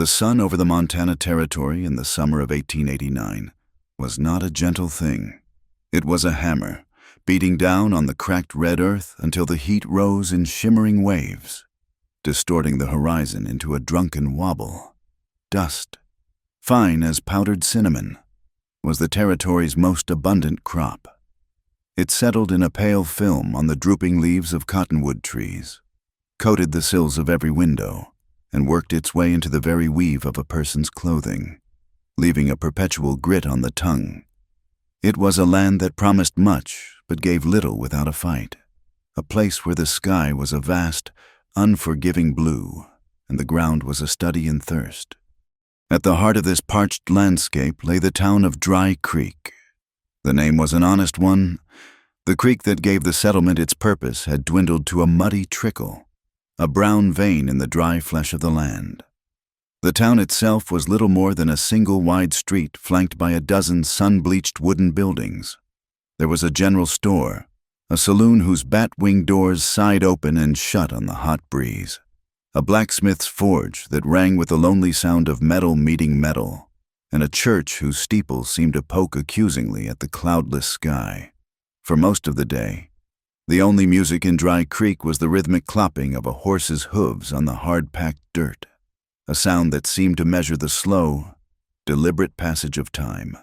The sun over the Montana Territory in the summer of 1889 was not a gentle thing. It was a hammer, beating down on the cracked red earth until the heat rose in shimmering waves, distorting the horizon into a drunken wobble. Dust, fine as powdered cinnamon, was the territory's most abundant crop. It settled in a pale film on the drooping leaves of cottonwood trees, coated the sills of every window, and worked its way into the very weave of a person's clothing, leaving a perpetual grit on the tongue. It was a land that promised much but gave little without a fight, a place where the sky was a vast, unforgiving blue, and the ground was a study in thirst. At the heart of this parched landscape lay the town of Dry Creek. The name was an honest one. The creek that gave the settlement its purpose had dwindled to a muddy trickle, a brown vein in the dry flesh of the land. The town itself was little more than a single wide street flanked by a dozen sun-bleached wooden buildings. There was a general store, a saloon whose bat-wing doors sighed open and shut on the hot breeze, a blacksmith's forge that rang with the lonely sound of metal meeting metal, and a church whose steeple seemed to poke accusingly at the cloudless sky. For most of the day, the only music in Dry Creek was the rhythmic clopping of a horse's hooves on the hard-packed dirt, a sound that seemed to measure the slow, deliberate passage of time.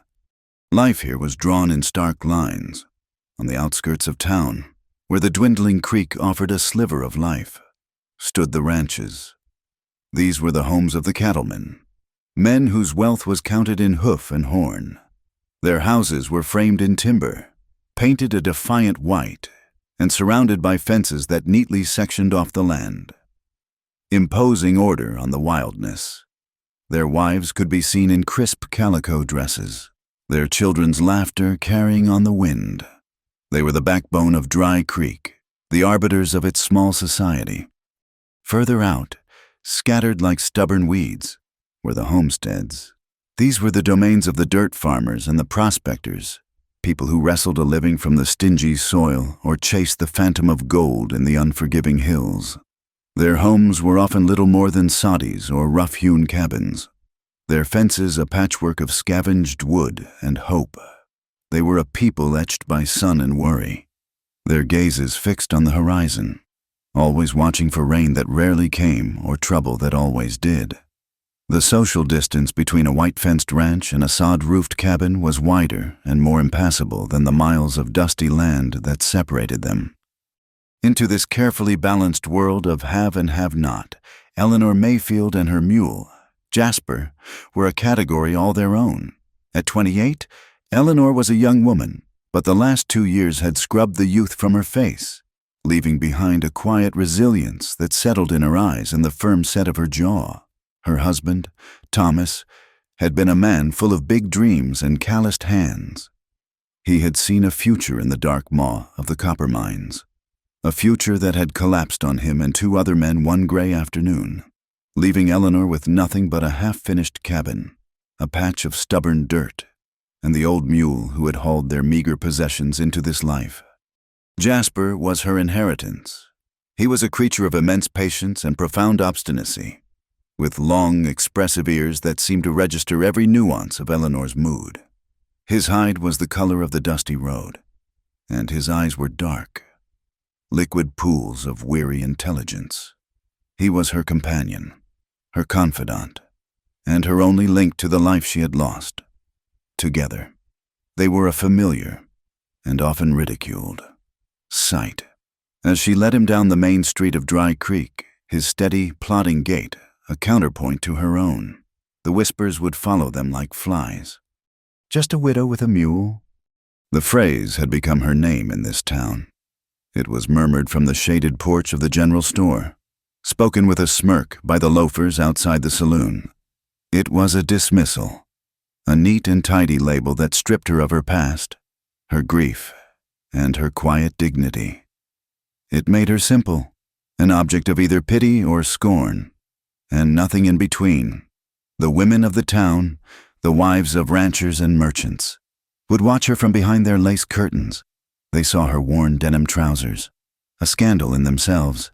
Life here was drawn in stark lines. On the outskirts of town, where the dwindling creek offered a sliver of life, stood the ranches. These were the homes of the cattlemen, men whose wealth was counted in hoof and horn. Their houses were framed in timber, painted a defiant white, and surrounded by fences that neatly sectioned off the land, imposing order on the wildness. Their wives could be seen in crisp calico dresses, their children's laughter carrying on the wind. They were the backbone of Dry Creek, the arbiters of its small society. Further out, scattered like stubborn weeds, were the homesteads. These were the domains of the dirt farmers and the prospectors, people who wrestled a living from the stingy soil or chased the phantom of gold in the unforgiving hills. Their homes were often little more than soddies or rough-hewn cabins, their fences a patchwork of scavenged wood and hope. They were a people etched by sun and worry, their gazes fixed on the horizon, always watching for rain that rarely came or trouble that always did. The social distance between a white-fenced ranch and a sod-roofed cabin was wider and more impassable than the miles of dusty land that separated them. Into this carefully balanced world of have and have not, Eleanor Mayfield and her mule, Jasper, were a category all their own. At 28, Eleanor was a young woman, but the last 2 years had scrubbed the youth from her face, leaving behind a quiet resilience that settled in her eyes and the firm set of her jaw. Her husband, Thomas, had been a man full of big dreams and calloused hands. He had seen a future in the dark maw of the copper mines, a future that had collapsed on him and 2 other men one gray afternoon, leaving Eleanor with nothing but a half-finished cabin, a patch of stubborn dirt, and the old mule who had hauled their meager possessions into this life. Jasper was her inheritance. He was a creature of immense patience and profound obstinacy, with long, expressive ears that seemed to register every nuance of Eleanor's mood. His hide was the color of the dusty road, and his eyes were dark, liquid pools of weary intelligence. He was her companion, her confidant, and her only link to the life she had lost. Together, they were a familiar, and often ridiculed, sight. As she led him down the main street of Dry Creek, his steady, plodding gait a counterpoint to her own, the whispers would follow them like flies. Just a widow with a mule? The phrase had become her name in this town. It was murmured from the shaded porch of the general store, spoken with a smirk by the loafers outside the saloon. It was a dismissal, a neat and tidy label that stripped her of her past, her grief, and her quiet dignity. It made her simple, an object of either pity or scorn, and nothing in between. The women of the town, the wives of ranchers and merchants, would watch her from behind their lace curtains. They saw her worn denim trousers, a scandal in themselves,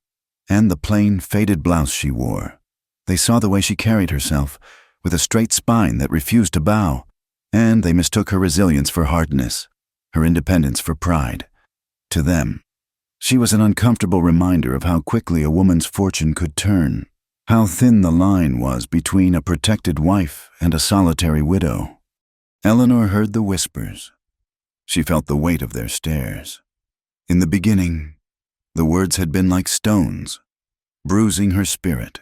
and the plain, faded blouse she wore, They saw the way she carried herself, with a straight spine that refused to bow, and they mistook her resilience for hardness, her independence for pride. To them, she was an uncomfortable reminder of how quickly a woman's fortune could turn, how thin the line was between a protected wife and a solitary widow. Eleanor heard the whispers. She felt the weight of their stares. In the beginning, the words had been like stones, bruising her spirit.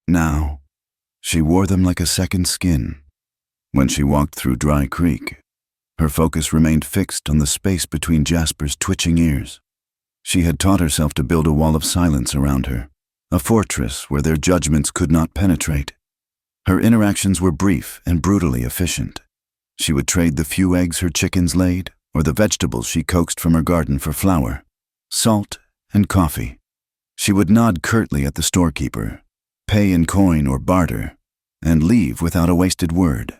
Now, she wore them like a second skin. When she walked through Dry Creek, her focus remained fixed on the space between Jasper's twitching ears. She had taught herself to build a wall of silence around her, a fortress where their judgments could not penetrate. Her interactions were brief and brutally efficient. She would trade the few eggs her chickens laid or the vegetables she coaxed from her garden for flour, salt, and coffee. She would nod curtly at the storekeeper, pay in coin or barter, and leave without a wasted word.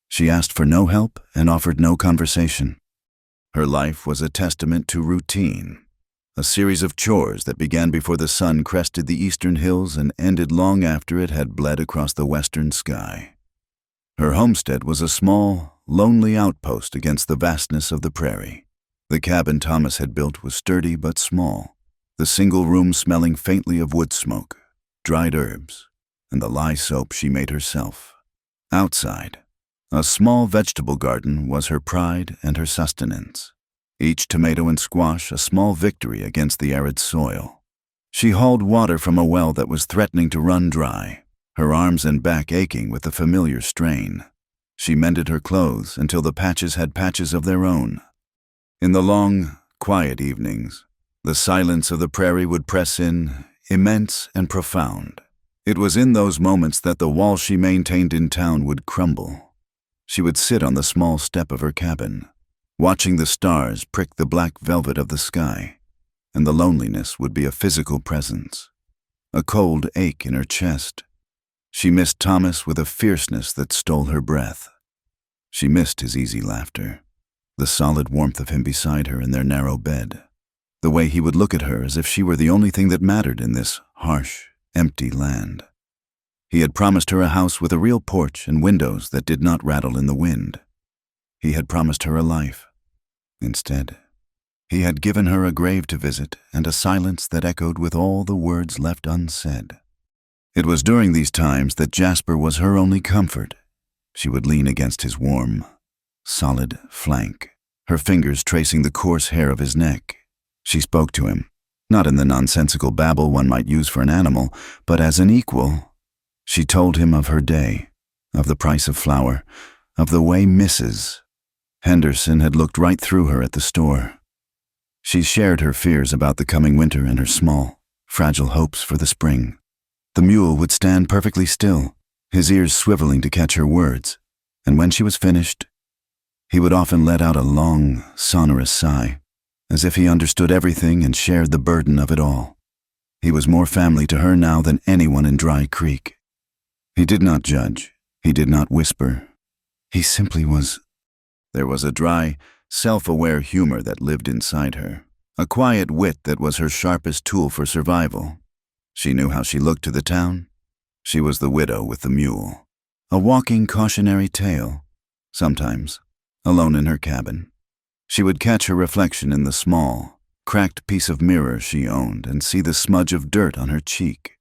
She asked for no help and offered no conversation. Her life was a testament to routine, a series of chores that began before the sun crested the eastern hills and ended long after it had bled across the western sky. Her homestead was a small, lonely outpost against the vastness of the prairie. The cabin Thomas had built was sturdy but small, the single room smelling faintly of wood smoke, dried herbs, and the lye soap she made herself. Outside, a small vegetable garden was her pride and her sustenance. Each tomato and squash a small victory against the arid soil. She hauled water from a well that was threatening to run dry, her arms and back aching with the familiar strain. She mended her clothes until the patches had patches of their own. In the long, quiet evenings, the silence of the prairie would press in, immense and profound. It was in those moments that the wall she maintained in town would crumble. She would sit on the small step of her cabin, watching the stars prick the black velvet of the sky, and the loneliness would be a physical presence, a cold ache in her chest. She missed Thomas with a fierceness that stole her breath. She missed his easy laughter, the solid warmth of him beside her in their narrow bed, the way he would look at her as if she were the only thing that mattered in this harsh, empty land. He had promised her a house with a real porch and windows that did not rattle in the wind. He had promised her a life. Instead, he had given her a grave to visit and a silence that echoed with all the words left unsaid. It was during these times that Jasper was her only comfort. She would lean against his warm, solid flank, her fingers tracing the coarse hair of his neck. She spoke to him, not in the nonsensical babble one might use for an animal, but as an equal. She told him of her day, of the price of flour, of the way Mrs. Henderson had looked right through her at the store. She shared her fears about the coming winter and her small, fragile hopes for the spring. The mule would stand perfectly still, his ears swiveling to catch her words, and when she was finished, he would often let out a long, sonorous sigh, as if he understood everything and shared the burden of it all. He was more family to her now than anyone in Dry Creek. He did not judge. He did not whisper. He simply was. There was a dry, self-aware humor that lived inside her, a quiet wit that was her sharpest tool for survival. She knew how she looked to the town. She was the widow with the mule, a walking cautionary tale. Sometimes, alone in her cabin, she would catch her reflection in the small, cracked piece of mirror she owned and see the smudge of dirt on her cheek,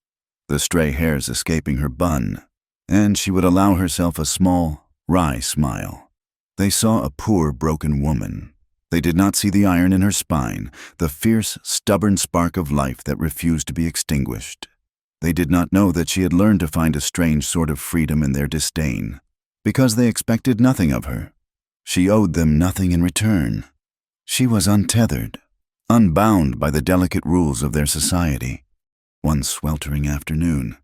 the stray hairs escaping her bun, and she would allow herself a small, wry smile. They saw a poor, broken woman. They did not see the iron in her spine, the fierce, stubborn spark of life that refused to be extinguished. They did not know that she had learned to find a strange sort of freedom in their disdain, because they expected nothing of her. She owed them nothing in return. She was untethered, unbound by the delicate rules of their society. One sweltering afternoon,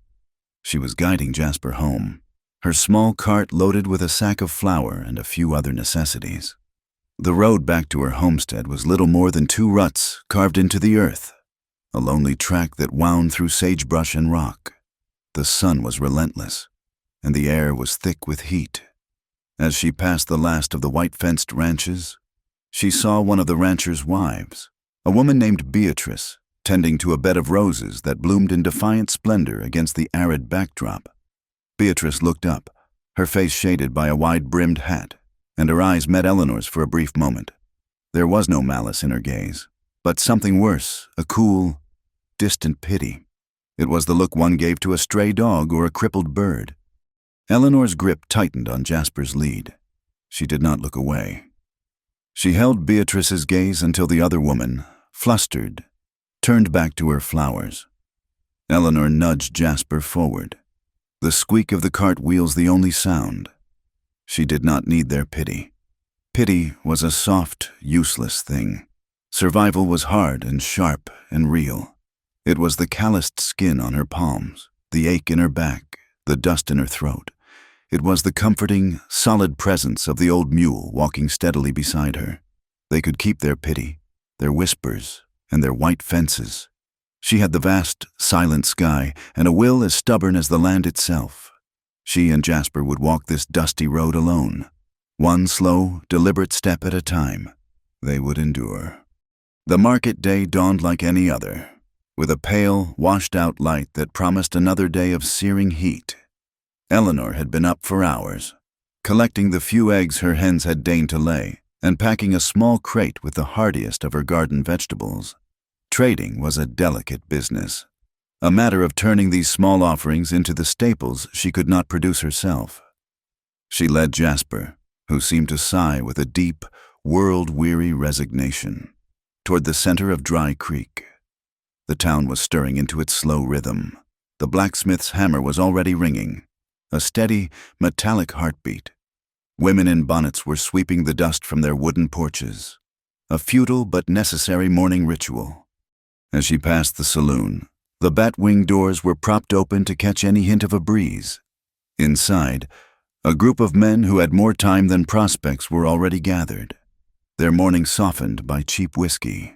she was guiding Jasper home, her small cart loaded with a sack of flour and a few other necessities. The road back to her homestead was little more than 2 ruts carved into the earth, a lonely track that wound through sagebrush and rock. The sun was relentless, and the air was thick with heat. As she passed the last of the white-fenced ranches, she saw one of the ranchers' wives, a woman named Beatrice, tending to a bed of roses that bloomed in defiant splendor against the arid backdrop. Beatrice looked up, her face shaded by a wide-brimmed hat, and her eyes met Eleanor's for a brief moment. There was no malice in her gaze, but something worse, a cool, distant pity. It was the look one gave to a stray dog or a crippled bird. Eleanor's grip tightened on Jasper's lead. She did not look away. She held Beatrice's gaze until the other woman, flustered, turned back to her flowers. Eleanor nudged Jasper forward. The squeak of the cart wheels the only sound. She did not need their pity. Pity was a soft, useless thing. Survival was hard and sharp and real. It was the calloused skin on her palms, the ache in her back, the dust in her throat. It was the comforting, solid presence of the old mule walking steadily beside her. They could keep their pity, their whispers, and their white fences. She had the vast, silent sky and a will as stubborn as the land itself. She and Jasper would walk this dusty road alone. One slow, deliberate step at a time. They would endure. The market day dawned like any other, with a pale, washed-out light that promised another day of searing heat. Eleanor had been up for hours, collecting the few eggs her hens had deigned to lay, and packing a small crate with the hardiest of her garden vegetables. Trading was a delicate business, a matter of turning these small offerings into the staples she could not produce herself. She led Jasper, who seemed to sigh with a deep, world-weary resignation, toward the center of Dry Creek. The town was stirring into its slow rhythm. The blacksmith's hammer was already ringing, a steady, metallic heartbeat. Women in bonnets were sweeping the dust from their wooden porches, a futile but necessary morning ritual. As she passed the saloon, the bat-wing doors were propped open to catch any hint of a breeze. Inside, a group of men who had more time than prospects were already gathered, their morning softened by cheap whiskey.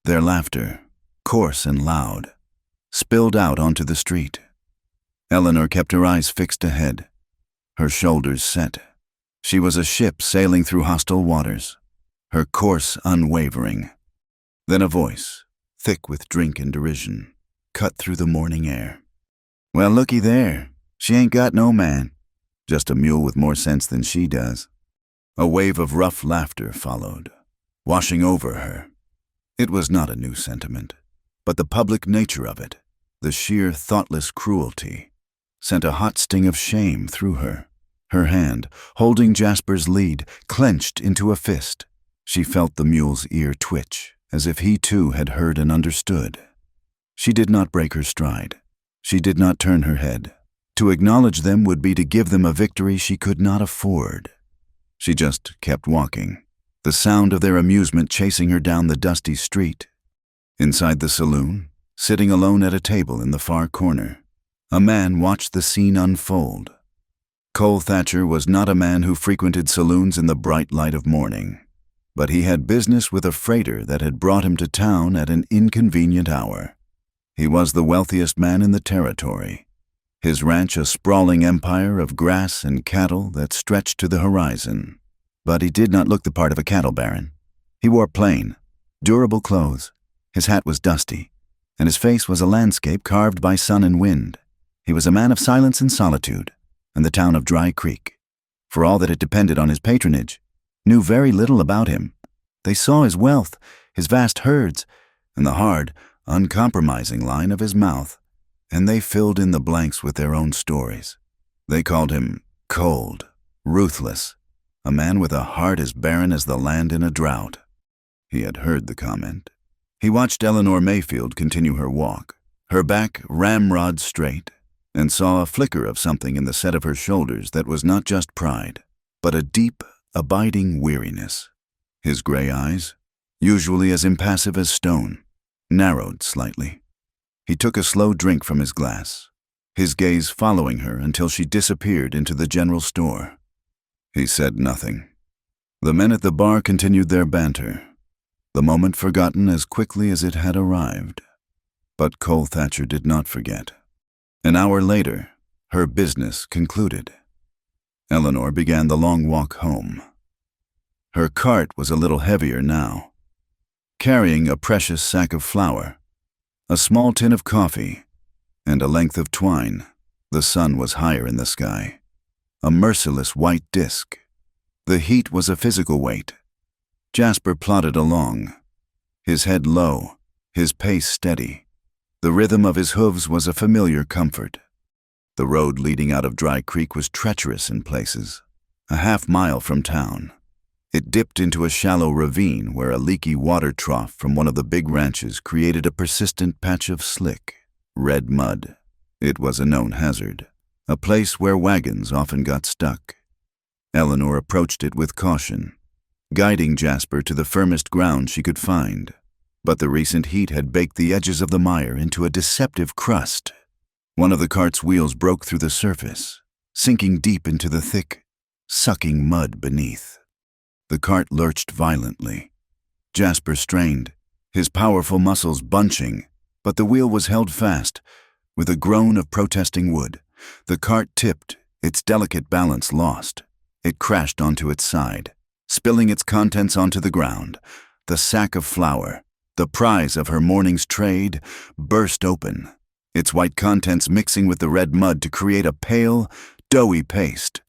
Their laughter, coarse and loud, spilled out onto the street. Eleanor kept her eyes fixed ahead, her shoulders set. She was a ship sailing through hostile waters, her course unwavering. Then a voice, thick with drink and derision, cut through the morning air. "Well, looky there. She ain't got no man. Just a mule with more sense than she does." A wave of rough laughter followed, washing over her. It was not a new sentiment, but the public nature of it, the sheer thoughtless cruelty, sent a hot sting of shame through her. Her hand, holding Jasper's lead, clenched into a fist. She felt the mule's ear twitch, as if he too had heard and understood. She did not break her stride. She did not turn her head. To acknowledge them would be to give them a victory she could not afford. She just kept walking, the sound of their amusement chasing her down the dusty street. Inside the saloon, sitting alone at a table in the far corner, a man watched the scene unfold. Cole Thatcher was not a man who frequented saloons in the bright light of morning, but he had business with a freighter that had brought him to town at an inconvenient hour. He was the wealthiest man in the territory, his ranch a sprawling empire of grass and cattle that stretched to the horizon. But he did not look the part of a cattle baron. He wore plain, durable clothes. His hat was dusty, and his face was a landscape carved by sun and wind. He was a man of silence and solitude, and the town of Dry Creek, for all that it depended on his patronage, knew very little about him. They saw his wealth, his vast herds, and the hard, uncompromising line of his mouth, and they filled in the blanks with their own stories. They called him cold, ruthless, a man with a heart as barren as the land in a drought. He had heard the comment. He watched Eleanor Mayfield continue her walk, her back ramrod straight, and saw a flicker of something in the set of her shoulders that was not just pride, but a deep, abiding weariness. His gray eyes, usually as impassive as stone, narrowed slightly. He took a slow drink from his glass, his gaze following her until she disappeared into the general store. He said nothing. The men at the bar continued their banter, the moment forgotten as quickly as it had arrived. But Cole Thatcher did not forget. An hour later, her business concluded. Eleanor began the long walk home. Her cart was a little heavier now, carrying a precious sack of flour, a small tin of coffee, and a length of twine. The sun was higher in the sky, a merciless white disk. The heat was a physical weight. Jasper plodded along, his head low, his pace steady. The rhythm of his hooves was a familiar comfort. The road leading out of Dry Creek was treacherous in places. A half-mile from town, it dipped into a shallow ravine where a leaky water trough from one of the big ranches created a persistent patch of slick, red mud. It was a known hazard, a place where wagons often got stuck. Eleanor approached it with caution, guiding Jasper to the firmest ground she could find. But the recent heat had baked the edges of the mire into a deceptive crust. One of the cart's wheels broke through the surface, sinking deep into the thick, sucking mud beneath. The cart lurched violently. Jasper strained, his powerful muscles bunching, but the wheel was held fast. With a groan of protesting wood, the cart tipped, its delicate balance lost. It crashed onto its side, spilling its contents onto the ground. The sack of flour, the prize of her morning's trade, burst open, its white contents mixing with the red mud to create a pale, doughy paste.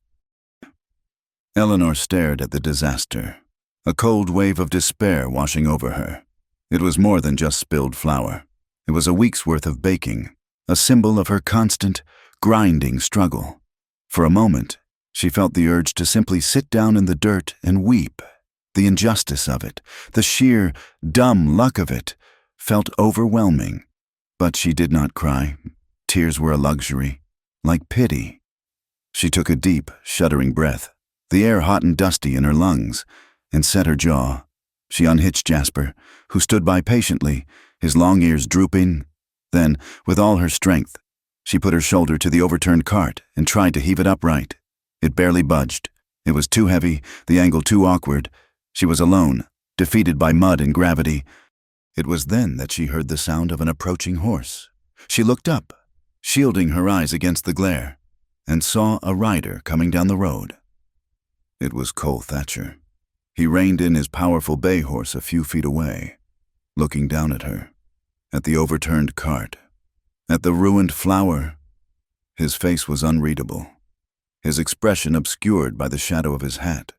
Eleanor stared at the disaster, a cold wave of despair washing over her. It was more than just spilled flour. It was a week's worth of baking, a symbol of her constant, grinding struggle. For a moment, she felt the urge to simply sit down in the dirt and weep. The injustice of it, the sheer, dumb luck of it, felt overwhelming. But she did not cry. Tears were a luxury, like pity. She took a deep, shuddering breath, the air hot and dusty in her lungs, and set her jaw. She unhitched Jasper, who stood by patiently, his long ears drooping. Then, with all her strength, she put her shoulder to the overturned cart and tried to heave it upright. It barely budged. It was too heavy, the angle too awkward. She was alone, defeated by mud and gravity. It was then that she heard the sound of an approaching horse. She looked up, shielding her eyes against the glare, and saw a rider coming down the road. It was Cole Thatcher. He reined in his powerful bay horse a few feet away, looking down at her, at the overturned cart, at the ruined flour. His face was unreadable, his expression obscured by the shadow of his hat.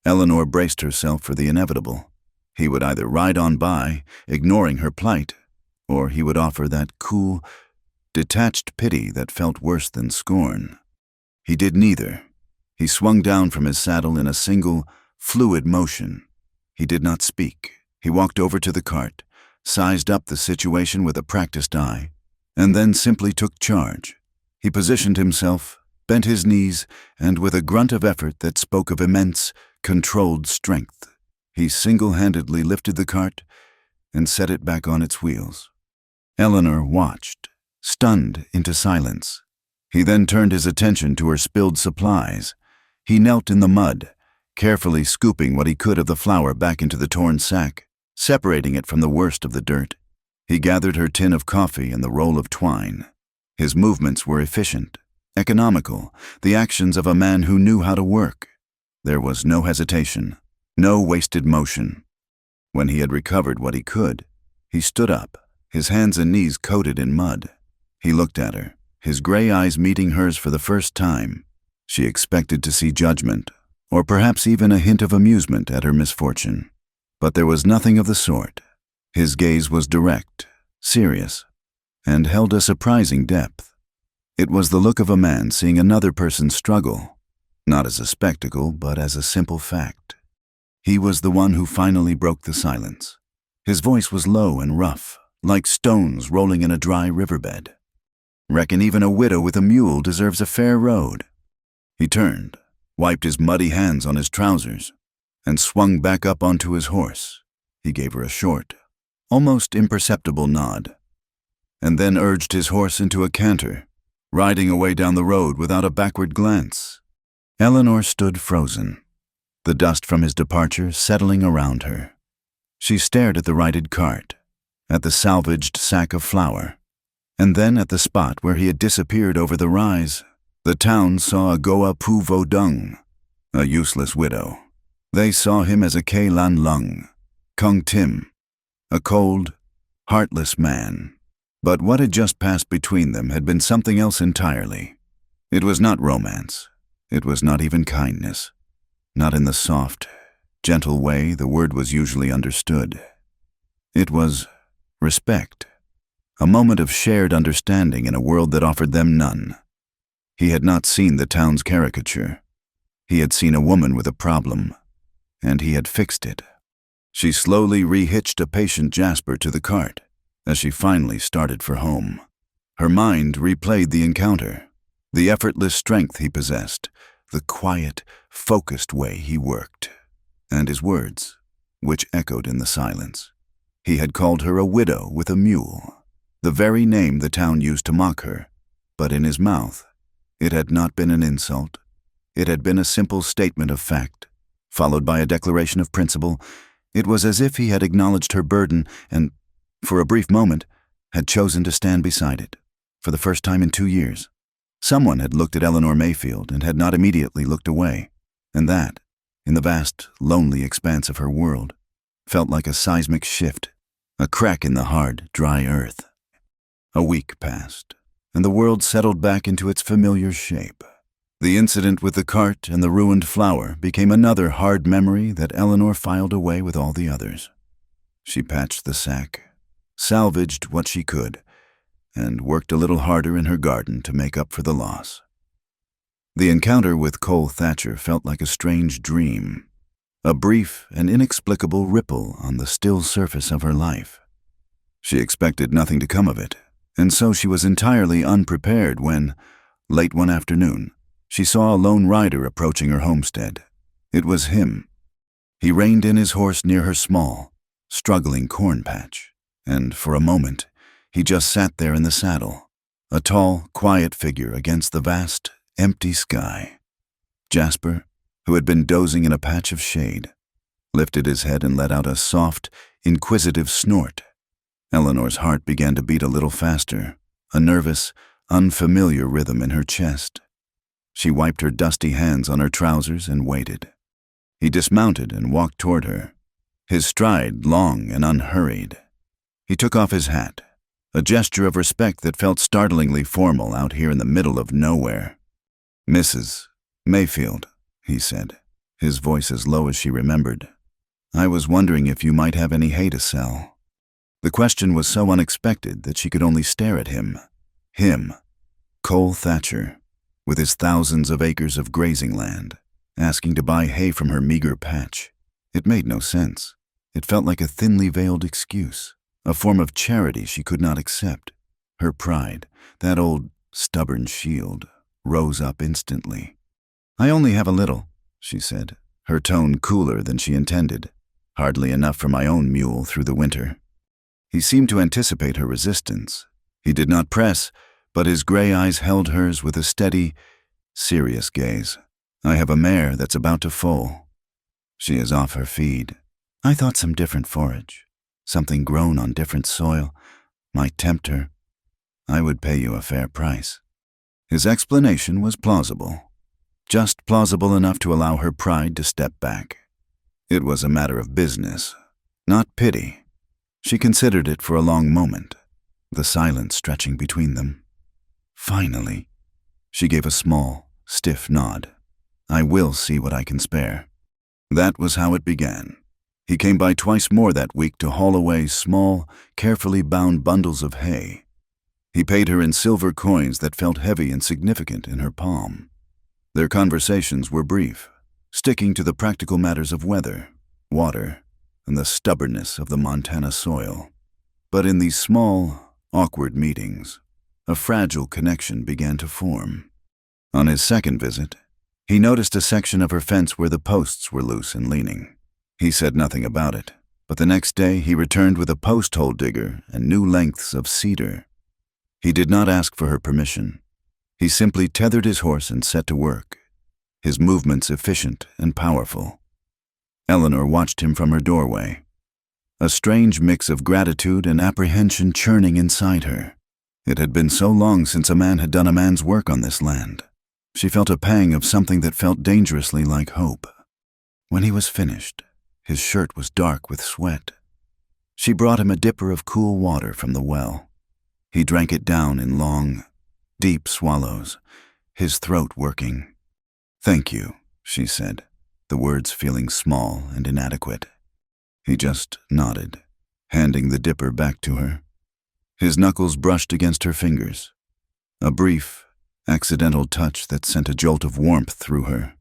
Eleanor braced herself for the inevitable. He would either ride on by, ignoring her plight, or he would offer that cool, detached pity that felt worse than scorn. He did neither. He swung down from his saddle in a single, fluid motion. He did not speak. He walked over to the cart, sized up the situation with a practiced eye, and then simply took charge. He positioned himself, bent his knees, and with a grunt of effort that spoke of immense, controlled strength, he single-handedly lifted the cart and set it back on its wheels. Eleanor watched, stunned into silence. He then turned his attention to her spilled supplies. He knelt in the mud, carefully scooping what he could of the flour back into the torn sack, separating it from the worst of the dirt. He gathered her tin of coffee and the roll of twine. His movements were efficient, economical, the actions of a man who knew how to work. There was no hesitation, no wasted motion. When he had recovered what he could, he stood up, his hands and knees coated in mud. He looked at her, his gray eyes meeting hers for the first time. She expected to see judgment, or perhaps even a hint of amusement at her misfortune. But there was nothing of the sort. His gaze was direct, serious, and held a surprising depth. It was the look of a man seeing another person struggle, not as a spectacle, but as a simple fact. He was the one who finally broke the silence. His voice was low and rough, like stones rolling in a dry riverbed. "Reckon even a widow with a mule deserves a fair road." He turned, wiped his muddy hands on his trousers, and swung back up onto his horse. He gave her a short, almost imperceptible nod, and then urged his horse into a canter, riding away down the road without a backward glance. Eleanor stood frozen, the dust from his departure settling around her. She stared at the righted cart, at the salvaged sack of flour, and then at the spot where he had disappeared over the rise. The town saw a Goa Pu Vo Dung, a useless widow. They saw him as a Ke Lan Lung, Kung Tim, a cold, heartless man. But what had just passed between them had been something else entirely. It was not romance. It was not even kindness. Not in the soft, gentle way the word was usually understood. It was respect. A moment of shared understanding in a world that offered them none. He had not seen the town's caricature. He had seen a woman with a problem, and he had fixed it. She slowly rehitched a patient Jasper to the cart as she finally started for home. Her mind replayed the encounter, the effortless strength he possessed, the quiet, focused way he worked, and his words, which echoed in the silence. He had called her a widow with a mule, the very name the town used to mock her, but in his mouth, it had not been an insult. It had been a simple statement of fact, followed by a declaration of principle. It was as if he had acknowledged her burden and, for a brief moment, had chosen to stand beside it, for the first time in 2 years. Someone had looked at Eleanor Mayfield and had not immediately looked away, and that, in the vast, lonely expanse of her world, felt like a seismic shift, a crack in the hard, dry earth. A week passed, and the world settled back into its familiar shape. The incident with the cart and the ruined flower became another hard memory that Eleanor filed away with all the others. She patched the sack, salvaged what she could, and worked a little harder in her garden to make up for the loss. The encounter with Cole Thatcher felt like a strange dream, a brief and inexplicable ripple on the still surface of her life. She expected nothing to come of it, and so she was entirely unprepared when, late one afternoon, she saw a lone rider approaching her homestead. It was him. He reined in his horse near her small, struggling corn patch, and for a moment, he just sat there in the saddle, a tall, quiet figure against the vast, empty sky. Jasper, who had been dozing in a patch of shade, lifted his head and let out a soft, inquisitive snort. Eleanor's heart began to beat a little faster, a nervous, unfamiliar rhythm in her chest. She wiped her dusty hands on her trousers and waited. He dismounted and walked toward her, his stride long and unhurried. He took off his hat, a gesture of respect that felt startlingly formal out here in the middle of nowhere. "Mrs. Mayfield," he said, his voice as low as she remembered. "I was wondering if you might have any hay to sell." The question was so unexpected that she could only stare at him. Him, Cole Thatcher, with his thousands of acres of grazing land, asking to buy hay from her meager patch. It made no sense. It felt like a thinly veiled excuse, a form of charity she could not accept. Her pride, that old stubborn shield, rose up instantly. "I only have a little," she said, her tone cooler than she intended. "Hardly enough for my own mule through the winter." He seemed to anticipate her resistance. He did not press, but his gray eyes held hers with a steady, serious gaze. "I have a mare that's about to foal. She is off her feed. I thought some different forage, something grown on different soil, might tempt her. I would pay you a fair price." His explanation was plausible, just plausible enough to allow her pride to step back. It was a matter of business, not pity. She considered it for a long moment, the silence stretching between them. Finally, she gave a small, stiff nod. "I will see what I can spare." That was how it began. He came by twice more that week to haul away small, carefully bound bundles of hay. He paid her in silver coins that felt heavy and significant in her palm. Their conversations were brief, sticking to the practical matters of weather, water, and the stubbornness of the Montana soil. But in these small, awkward meetings, a fragile connection began to form. On his second visit, he noticed a section of her fence where the posts were loose and leaning. He said nothing about it, but the next day he returned with a post hole digger and new lengths of cedar. He did not ask for her permission. He simply tethered his horse and set to work, his movements efficient and powerful. Eleanor watched him from her doorway, a strange mix of gratitude and apprehension churning inside her. It had been so long since a man had done a man's work on this land. She felt a pang of something that felt dangerously like hope. When he was finished, his shirt was dark with sweat. She brought him a dipper of cool water from the well. He drank it down in long, deep swallows, his throat working. "Thank you," she said, the words feeling small and inadequate. He just nodded, handing the dipper back to her. His knuckles brushed against her fingers, a brief, accidental touch that sent a jolt of warmth through her.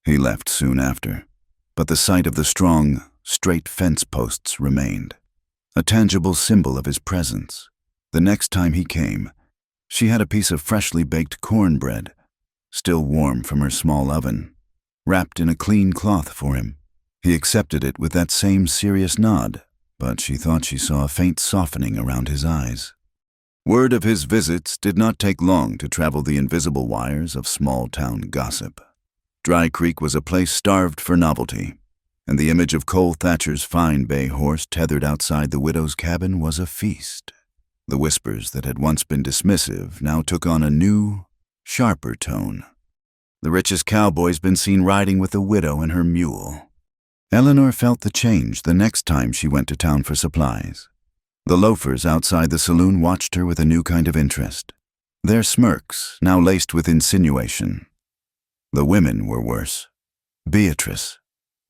He left soon after, but the sight of the strong, straight fence posts remained, a tangible symbol of his presence. The next time he came, she had a piece of freshly baked cornbread, still warm from her small oven, wrapped in a clean cloth for him. He accepted it with that same serious nod, but she thought she saw a faint softening around his eyes. Word of his visits did not take long to travel the invisible wires of small-town gossip. Dry Creek was a place starved for novelty, and the image of Cole Thatcher's fine bay horse tethered outside the widow's cabin was a feast. The whispers that had once been dismissive now took on a new, sharper tone. The Richest Cowboy's been seen riding with the widow and her mule. Eleanor felt the change the next time she went to town for supplies. The loafers outside the saloon watched her with a new kind of interest, their smirks now laced with insinuation. The women were worse. Beatrice,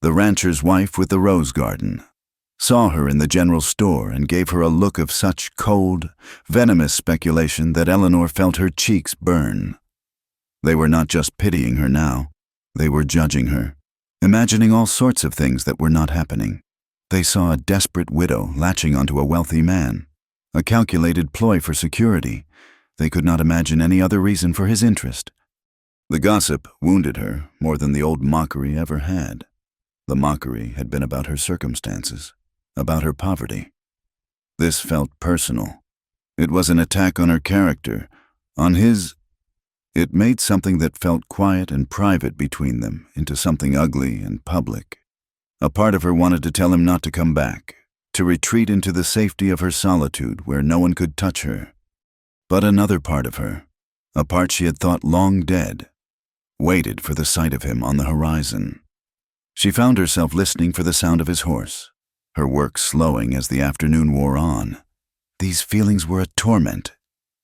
the rancher's wife with the rose garden, saw her in the general store and gave her a look of such cold, venomous speculation that Eleanor felt her cheeks burn. They were not just pitying her now, they were judging her, imagining all sorts of things that were not happening. They saw a desperate widow latching onto a wealthy man, a calculated ploy for security. They could not imagine any other reason for his interest. The gossip wounded her more than the old mockery ever had. The mockery had been about her circumstances, about her poverty. This felt personal. It was an attack on her character, on his. It made something that felt quiet and private between them into something ugly and public. A part of her wanted to tell him not to come back, to retreat into the safety of her solitude where no one could touch her. But another part of her, a part she had thought long dead, waited for the sight of him on the horizon. She found herself listening for the sound of his horse, her work slowing as the afternoon wore on. These feelings were a torment.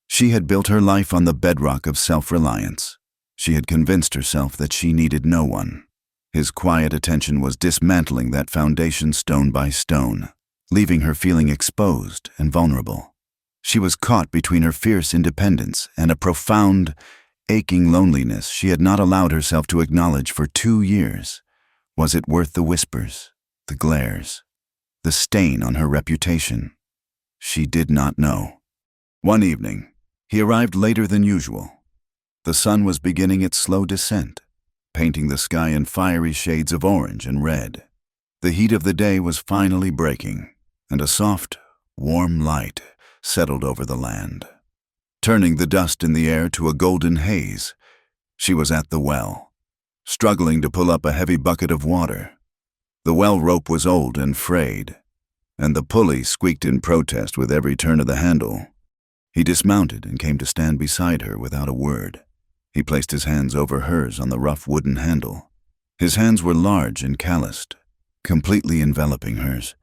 She had built her life on the bedrock of self-reliance. She had convinced herself that she needed no one. His quiet attention was dismantling that foundation stone by stone, leaving her feeling exposed and vulnerable. She was caught between her fierce independence and a profound, aching loneliness she had not allowed herself to acknowledge for 2 years. Was it worth the whispers, the glares, the stain on her reputation? She did not know. One evening, he arrived later than usual. The sun was beginning its slow descent, painting the sky in fiery shades of orange and red. The heat of the day was finally breaking, and a soft, warm light settled over the land, turning the dust in the air to a golden haze. She was at the well, struggling to pull up a heavy bucket of water. The well rope was old and frayed, and the pulley squeaked in protest with every turn of the handle. He dismounted and came to stand beside her without a word. He placed his hands over hers on the rough wooden handle. His hands were large and calloused, completely enveloping hers.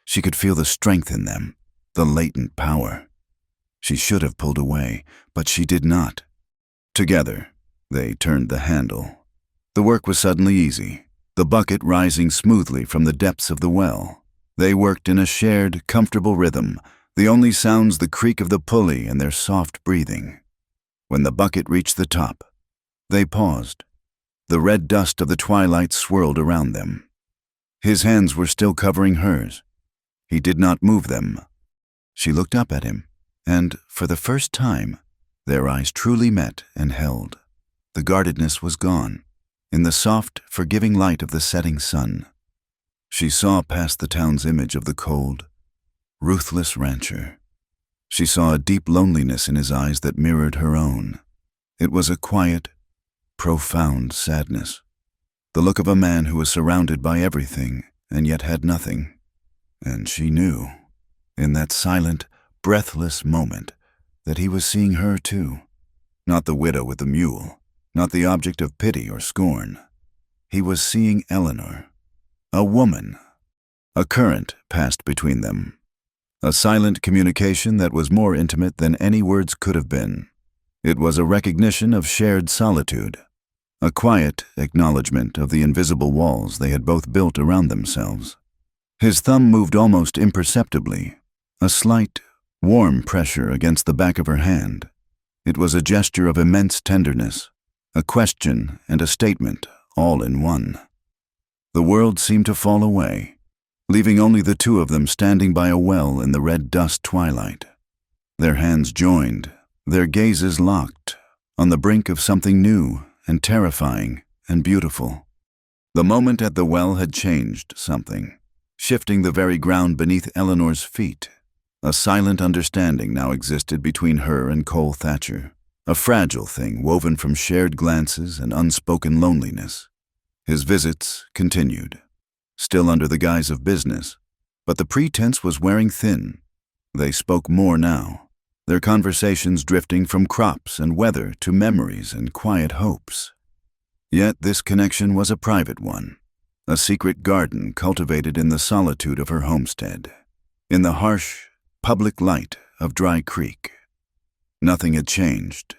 She could feel the strength in them, the latent power. She should have pulled away, but she did not. Together, they turned the handle. The work was suddenly easy, the bucket rising smoothly from the depths of the well. They worked in a shared, comfortable rhythm, the only sounds the creak of the pulley and their soft breathing. When the bucket reached the top, they paused. The red dust of the twilight swirled around them. His hands were still covering hers. He did not move them. She looked up at him, and, for the first time, their eyes truly met and held. The guardedness was gone. In the soft, forgiving light of the setting sun, she saw past the town's image of the cold, ruthless rancher. She saw a deep loneliness in his eyes that mirrored her own. It was a quiet, profound sadness, the look of a man who was surrounded by everything and yet had nothing. And she knew, in that silent, breathless moment, that he was seeing her too. Not the widow with the mule, not the object of pity or scorn. He was seeing Eleanor, a woman. A current passed between them, A silent communication that was more intimate than any words could have been. It was a recognition of shared solitude, a quiet acknowledgement of the invisible walls they had both built around themselves. His thumb moved almost imperceptibly, a slight, warm pressure against the back of her hand. It was a gesture of immense tenderness, a question and a statement, all in one. The world seemed to fall away, leaving only the two of them standing by a well in the red dust twilight. Their hands joined, their gazes locked, on the brink of something new and terrifying and beautiful. The moment at the well had changed something, shifting the very ground beneath Eleanor's feet. A silent understanding now existed between her and Cole Thatcher, a fragile thing woven from shared glances and unspoken loneliness. His visits continued, still under the guise of business, but the pretense was wearing thin. They spoke more now, their conversations drifting from crops and weather to memories and quiet hopes. Yet this connection was a private one, a secret garden cultivated in the solitude of her homestead, in the harsh, public light of Dry Creek. Nothing had changed.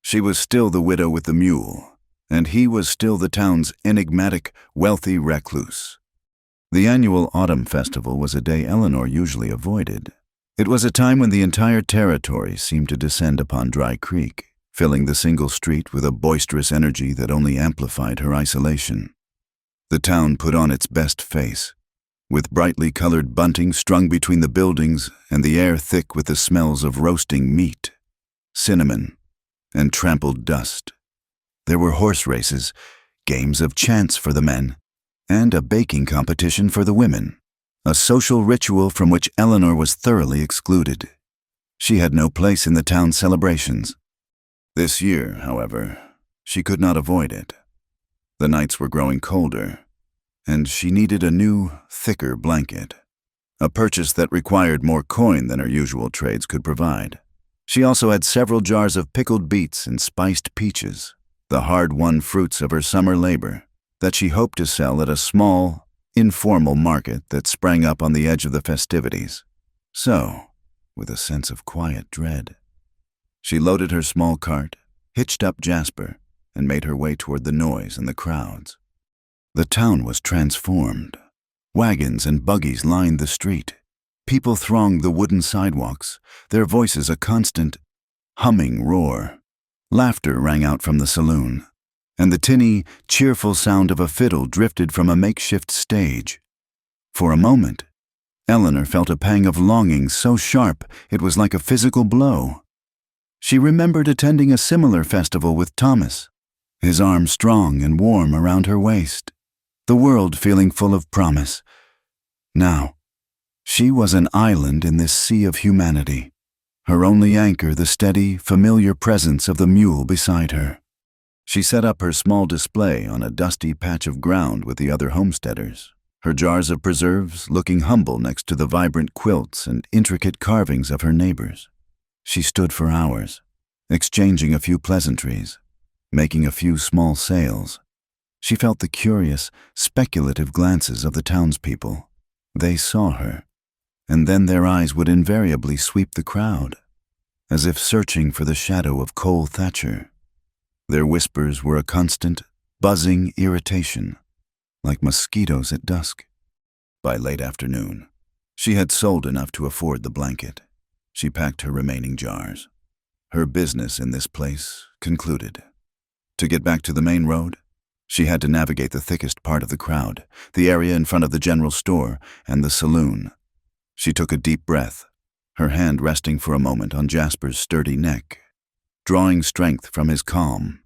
She was still the widow with the mule, and he was still the town's enigmatic, wealthy recluse. The annual autumn festival was a day Eleanor usually avoided. It was a time when the entire territory seemed to descend upon Dry Creek, filling the single street with a boisterous energy that only amplified her isolation. The town put on its best face, with brightly colored bunting strung between the buildings and the air thick with the smells of roasting meat, cinnamon, and trampled dust. There were horse races, games of chance for the men, and a baking competition for the women, a social ritual from which Eleanor was thoroughly excluded. She had no place in the town's celebrations. This year, however, she could not avoid it. The nights were growing colder, and she needed a new, thicker blanket, a purchase that required more coin than her usual trades could provide. She also had several jars of pickled beets and spiced peaches, the hard-won fruits of her summer labor, that she hoped to sell at a small, informal market that sprang up on the edge of the festivities. So, with a sense of quiet dread, she loaded her small cart, hitched up Jasper, and made her way toward the noise and the crowds. The town was transformed. Wagons and buggies lined the street. People thronged the wooden sidewalks, their voices a constant, humming roar. Laughter rang out from the saloon, and the tinny, cheerful sound of a fiddle drifted from a makeshift stage. For a moment, Eleanor felt a pang of longing so sharp it was like a physical blow. She remembered attending a similar festival with Thomas, his arm strong and warm around her waist, the world feeling full of promise. Now, she was an island in this sea of humanity, her only anchor the steady, familiar presence of the mule beside her. She set up her small display on a dusty patch of ground with the other homesteaders, her jars of preserves looking humble next to the vibrant quilts and intricate carvings of her neighbors. She stood for hours, exchanging a few pleasantries, making a few small sales. She felt the curious, speculative glances of the townspeople. They saw her, and then their eyes would invariably sweep the crowd, as if searching for the shadow of Cole Thatcher. Their whispers were a constant, buzzing irritation, like mosquitoes at dusk. By late afternoon, she had sold enough to afford the blanket. She packed her remaining jars. Her business in this place concluded. To get back to the main road, she had to navigate the thickest part of the crowd, the area in front of the general store and the saloon. She took a deep breath, her hand resting for a moment on Jasper's sturdy neck. Drawing strength from his calm,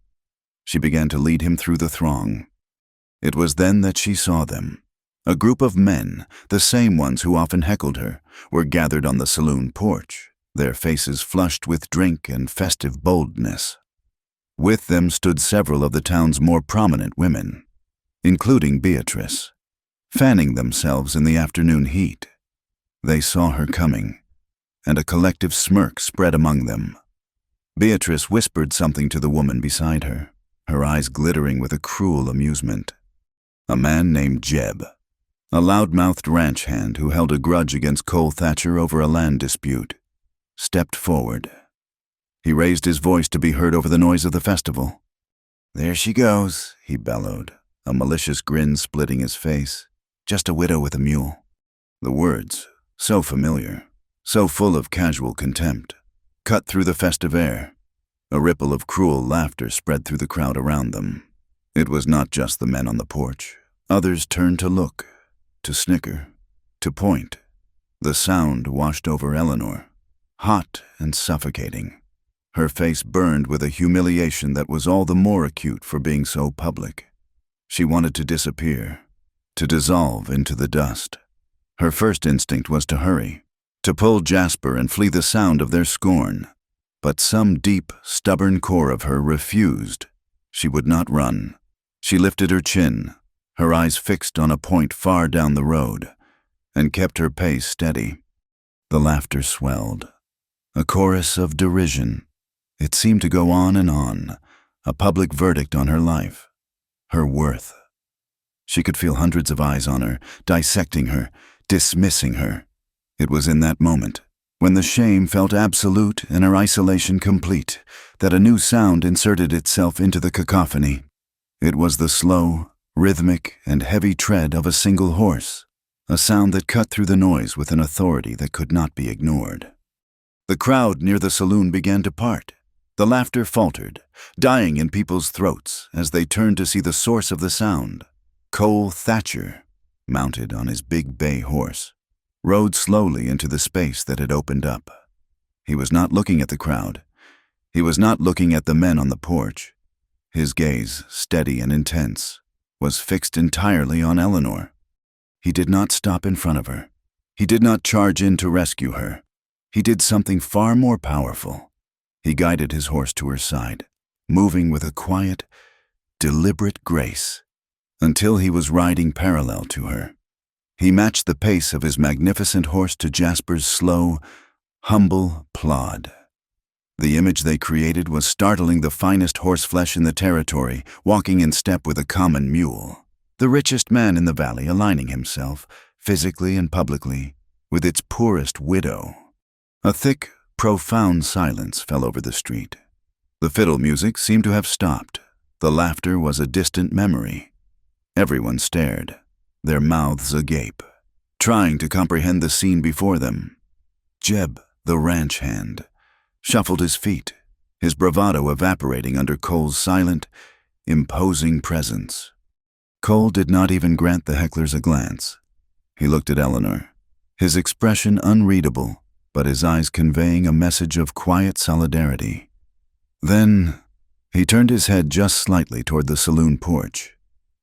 she began to lead him through the throng. It was then that she saw them. A group of men, the same ones who often heckled her, were gathered on the saloon porch, their faces flushed with drink and festive boldness. With them stood several of the town's more prominent women, including Beatrice, fanning themselves in the afternoon heat. They saw her coming, and a collective smirk spread among them. Beatrice whispered something to the woman beside her, her eyes glittering with a cruel amusement. A man named Jeb, a loud-mouthed ranch hand who held a grudge against Cole Thatcher over a land dispute, stepped forward. He raised his voice to be heard over the noise of the festival. "There she goes," he bellowed, a malicious grin splitting his face. "Just a widow with a mule." The words, so familiar, so full of casual contempt, cut through the festive air. A ripple of cruel laughter spread through the crowd around them. It was not just the men on the porch. Others turned to look, to snicker, to point. The sound washed over Eleanor, hot and suffocating. Her face burned with a humiliation that was all the more acute for being so public. She wanted to disappear, to dissolve into the dust. Her first instinct was to hurry, to pull Jasper and flee the sound of their scorn. But some deep, stubborn core of her refused. She would not run. She lifted her chin, her eyes fixed on a point far down the road, and kept her pace steady. The laughter swelled, a chorus of derision. It seemed to go on, a public verdict on her life, her worth. She could feel hundreds of eyes on her, dissecting her, dismissing her. It was in that moment, when the shame felt absolute and her isolation complete, that a new sound inserted itself into the cacophony. It was the slow, rhythmic, and heavy tread of a single horse, a sound that cut through the noise with an authority that could not be ignored. The crowd near the saloon began to part. The laughter faltered, dying in people's throats as they turned to see the source of the sound. Cole Thatcher, mounted on his big bay horse, rode slowly into the space that had opened up. He was not looking at the crowd. He was not looking at the men on the porch. His gaze, steady and intense, was fixed entirely on Eleanor. He did not stop in front of her. He did not charge in to rescue her. He did something far more powerful. He guided his horse to her side, moving with a quiet, deliberate grace, until he was riding parallel to her. He matched the pace of his magnificent horse to Jasper's slow, humble plod. The image they created was startling the finest horseflesh in the territory, walking in step with a common mule. The richest man in the valley aligning himself, physically and publicly, with its poorest widow. A thick, profound silence fell over the street. The fiddle music seemed to have stopped. The laughter was a distant memory. Everyone stared, their mouths agape, trying to comprehend the scene before them. Jeb, the ranch hand, shuffled his feet, his bravado evaporating under Cole's silent, imposing presence. Cole did not even grant the hecklers a glance. He looked at Eleanor, his expression unreadable, but his eyes conveying a message of quiet solidarity. Then he turned his head just slightly toward the saloon porch,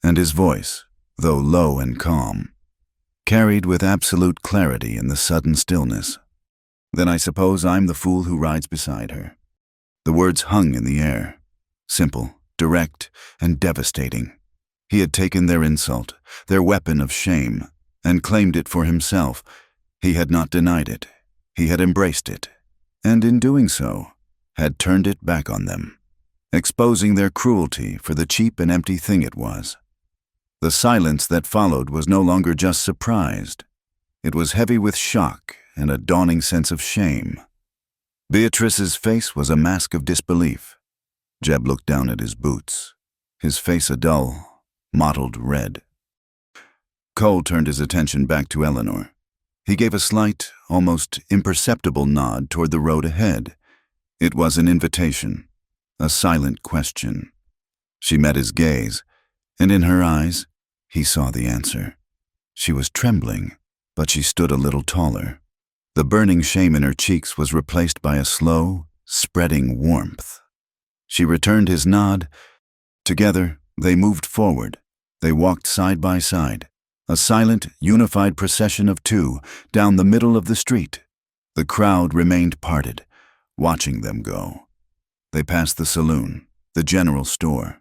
and his voice, though low and calm, carried with absolute clarity in the sudden stillness. "Then I suppose I'm the fool who rides beside her." The words hung in the air, simple, direct, and devastating. He had taken their insult, their weapon of shame, and claimed it for himself. He had not denied it. He had embraced it, and in doing so, had turned it back on them, exposing their cruelty for the cheap and empty thing it was. The silence that followed was no longer just surprised. It was heavy with shock and a dawning sense of shame. Beatrice's face was a mask of disbelief. Jeb looked down at his boots, his face a dull, mottled red. Cole turned his attention back to Eleanor. He gave a slight, almost imperceptible nod toward the road ahead. It was an invitation, a silent question. She met his gaze, and in her eyes, he saw the answer. She was trembling, but she stood a little taller. The burning shame in her cheeks was replaced by a slow, spreading warmth. She returned his nod. Together, they moved forward. They walked side by side, a silent, unified procession of two, down the middle of the street. The crowd remained parted, watching them go. They passed the saloon, the general store,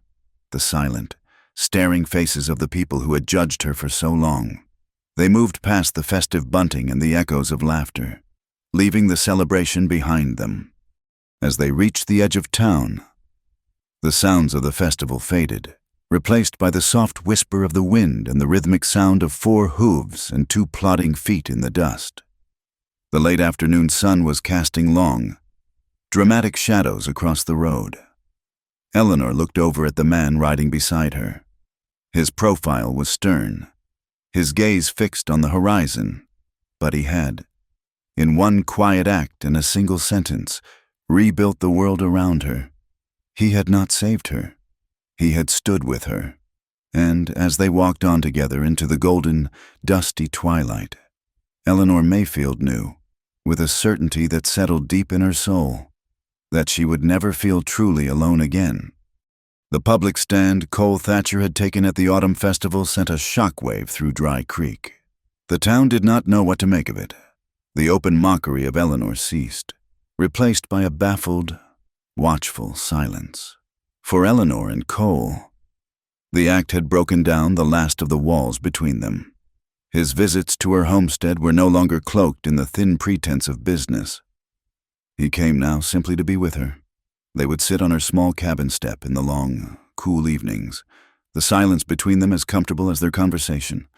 the silent, staring faces of the people who had judged her for so long. They moved past the festive bunting and the echoes of laughter, leaving the celebration behind them. As they reached the edge of town, the sounds of the festival faded, replaced by the soft whisper of the wind and the rhythmic sound of 4 hooves and 2 plodding feet in the dust. The late afternoon sun was casting long, dramatic shadows across the road. Eleanor looked over at the man riding beside her. His profile was stern, his gaze fixed on the horizon, but he had, in one quiet act and a single sentence, rebuilt the world around her. He had not saved her. He had stood with her, and as they walked on together into the golden, dusty twilight, Eleanor Mayfield knew, with a certainty that settled deep in her soul, that she would never feel truly alone again. The public stand Cole Thatcher had taken at the Autumn Festival sent a shockwave through Dry Creek. The town did not know what to make of it. The open mockery of Eleanor ceased, replaced by a baffled, watchful silence. For Eleanor and Cole, the act had broken down the last of the walls between them. His visits to her homestead were no longer cloaked in the thin pretense of business. He came now simply to be with her. They would sit on her small cabin step in the long, cool evenings, the silence between them as comfortable as their conversation.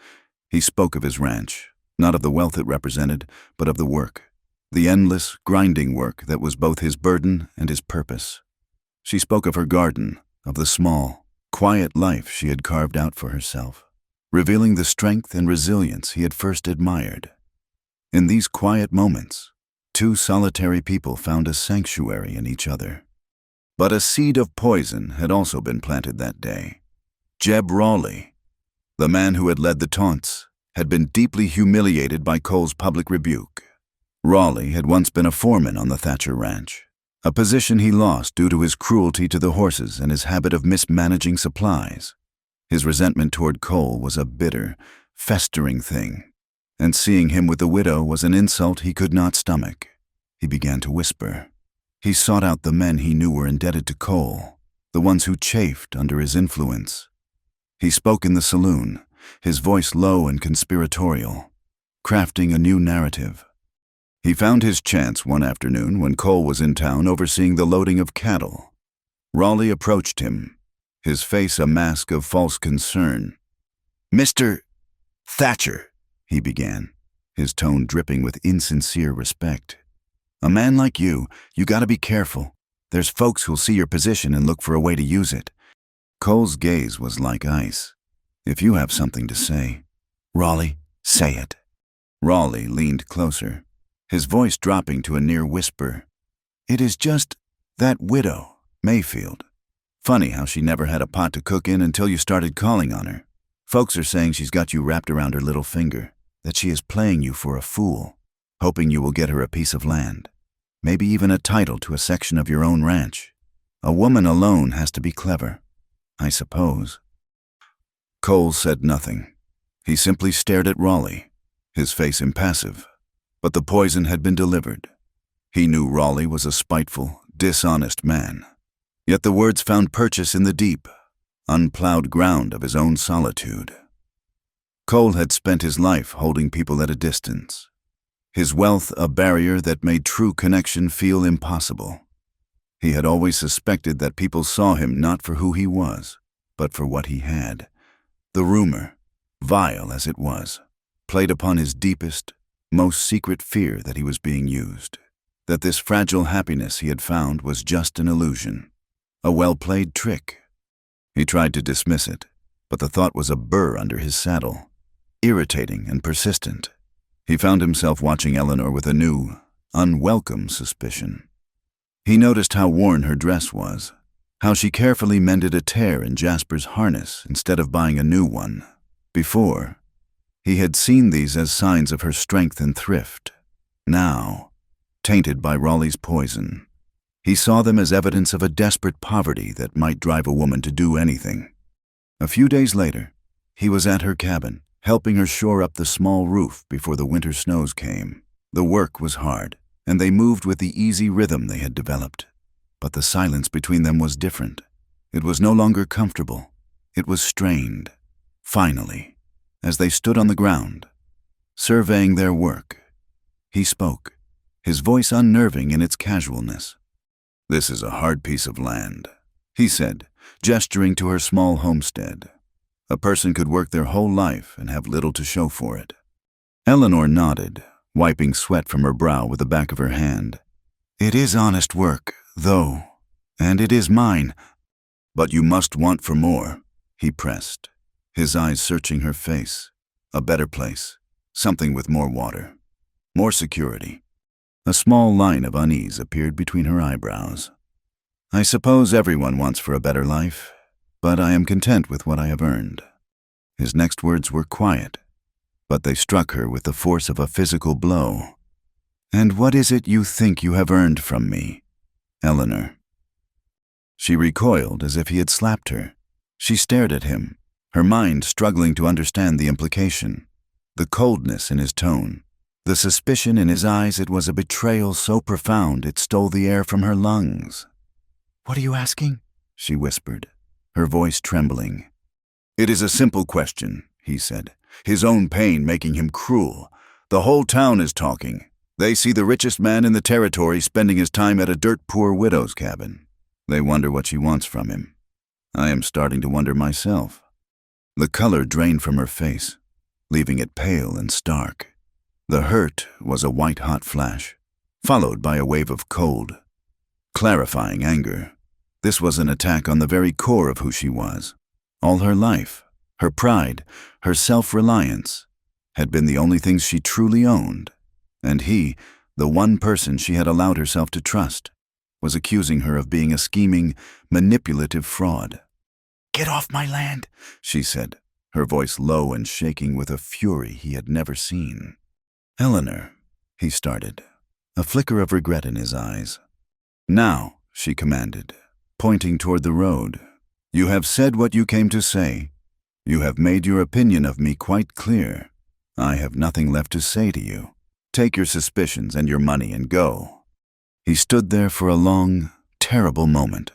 He spoke of his ranch, not of the wealth it represented, but of the work, the endless, grinding work that was both his burden and his purpose. She spoke of her garden, of the small, quiet life she had carved out for herself, revealing the strength and resilience he had first admired. In these quiet moments, 2 solitary people found a sanctuary in each other. But a seed of poison had also been planted that day. Jeb Raleigh, the man who had led the taunts, had been deeply humiliated by Cole's public rebuke. Raleigh had once been a foreman on the Thatcher Ranch, a position he lost due to his cruelty to the horses and his habit of mismanaging supplies. His resentment toward Cole was a bitter, festering thing, and seeing him with the widow was an insult he could not stomach. He began to whisper. He sought out the men he knew were indebted to Cole, the ones who chafed under his influence. He spoke in the saloon, his voice low and conspiratorial, crafting a new narrative. He found his chance one afternoon when Cole was in town overseeing the loading of cattle. Raleigh approached him, his face a mask of false concern. "Mr. Thatcher," he began, his tone dripping with insincere respect. "A man like you gotta be careful. There's folks who'll see your position and look for a way to use it." Cole's gaze was like ice. "If you have something to say, Raleigh, say it." Raleigh leaned closer, his voice dropping to a near whisper. "It is just that widow, Mayfield. Funny how she never had a pot to cook in until you started calling on her. Folks are saying she's got you wrapped around her little finger, that she is playing you for a fool, hoping you will get her a piece of land, maybe even a title to a section of your own ranch. A woman alone has to be clever, I suppose." Cole said nothing. He simply stared at Raleigh, his face impassive. But the poison had been delivered. He knew Raleigh was a spiteful, dishonest man. Yet the words found purchase in the deep, unplowed ground of his own solitude. Cole had spent his life holding people at a distance, his wealth a barrier that made true connection feel impossible. He had always suspected that people saw him not for who he was, but for what he had. The rumor, vile as it was, played upon his deepest, most secret fear that he was being used, that this fragile happiness he had found was just an illusion, a well-played trick. He tried to dismiss it, but the thought was a burr under his saddle, irritating and persistent. He found himself watching Eleanor with a new, unwelcome suspicion. He noticed how worn her dress was, how she carefully mended a tear in Jasper's harness instead of buying a new one. Before, he had seen these as signs of her strength and thrift. Now, tainted by Raleigh's poison, he saw them as evidence of a desperate poverty that might drive a woman to do anything. A few days later, he was at her cabin, helping her shore up the small roof before the winter snows came. The work was hard, and they moved with the easy rhythm they had developed. But the silence between them was different. It was no longer comfortable. It was strained. Finally, as they stood on the ground, surveying their work, he spoke, his voice unnerving in its casualness. "This is a hard piece of land," he said, gesturing to her small homestead. A person could work their whole life and have little to show for it. Eleanor nodded, wiping sweat from her brow with the back of her hand. "It is honest work, though, and it is mine." "But you must want for more," he pressed, his eyes searching her face. A better place, something with more water, more security. A small line of unease appeared between her eyebrows. "I suppose everyone wants for a better life, but I am content with what I have earned." His next words were quiet, but they struck her with the force of a physical blow. "And what is it you think you have earned from me, Eleanor?" She recoiled as if he had slapped her. She stared at him, her mind struggling to understand the implication. The coldness in his tone, the suspicion in his eyes, it was a betrayal so profound it stole the air from her lungs. "What are you asking?" she whispered, her voice trembling. "It is a simple question," he said, his own pain making him cruel. "The whole town is talking. They see the richest man in the territory spending his time at a dirt-poor widow's cabin. They wonder what she wants from him. I am starting to wonder myself." The color drained from her face, leaving it pale and stark. The hurt was a white-hot flash, followed by a wave of cold, clarifying anger. This was an attack on the very core of who she was. All her life, her pride, her self-reliance, had been the only things she truly owned. And he, the one person she had allowed herself to trust, was accusing her of being a scheming, manipulative fraud. "Get off my land," she said, her voice low and shaking with a fury he had never seen. "Eleanor," he started, a flicker of regret in his eyes. "Now," she commanded, pointing toward the road. "You have said what you came to say. You have made your opinion of me quite clear. I have nothing left to say to you. Take your suspicions and your money and go." He stood there for a long, terrible moment,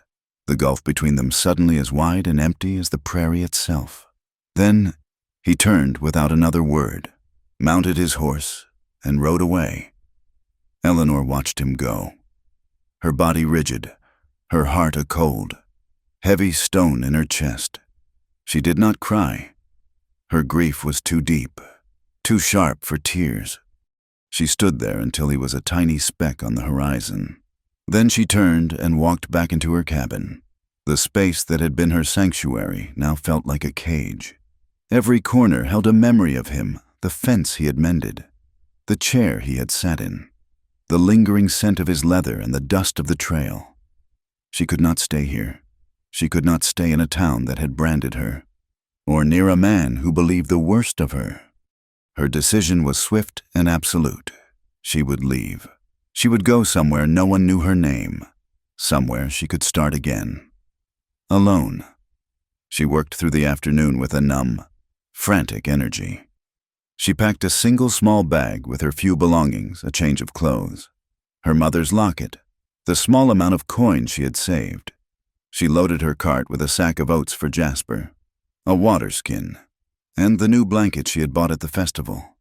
the gulf between them suddenly as wide and empty as the prairie itself. Then he turned without another word, mounted his horse, and rode away. Eleanor watched him go, her body rigid, her heart a cold, heavy stone in her chest. She did not cry. Her grief was too deep, too sharp for tears. She stood there until he was a tiny speck on the horizon. Then she turned and walked back into her cabin. The space that had been her sanctuary now felt like a cage. Every corner held a memory of him, the fence he had mended, the chair he had sat in, the lingering scent of his leather and the dust of the trail. She could not stay here. She could not stay in a town that had branded her, or near a man who believed the worst of her. Her decision was swift and absolute. She would leave. She would go somewhere no one knew her name, somewhere she could start again. Alone. She worked through the afternoon with a numb, frantic energy. She packed a single small bag with her few belongings, a change of clothes, her mother's locket, the small amount of coin she had saved. She loaded her cart with a sack of oats for Jasper, a water skin, and the new blanket she had bought at the festival.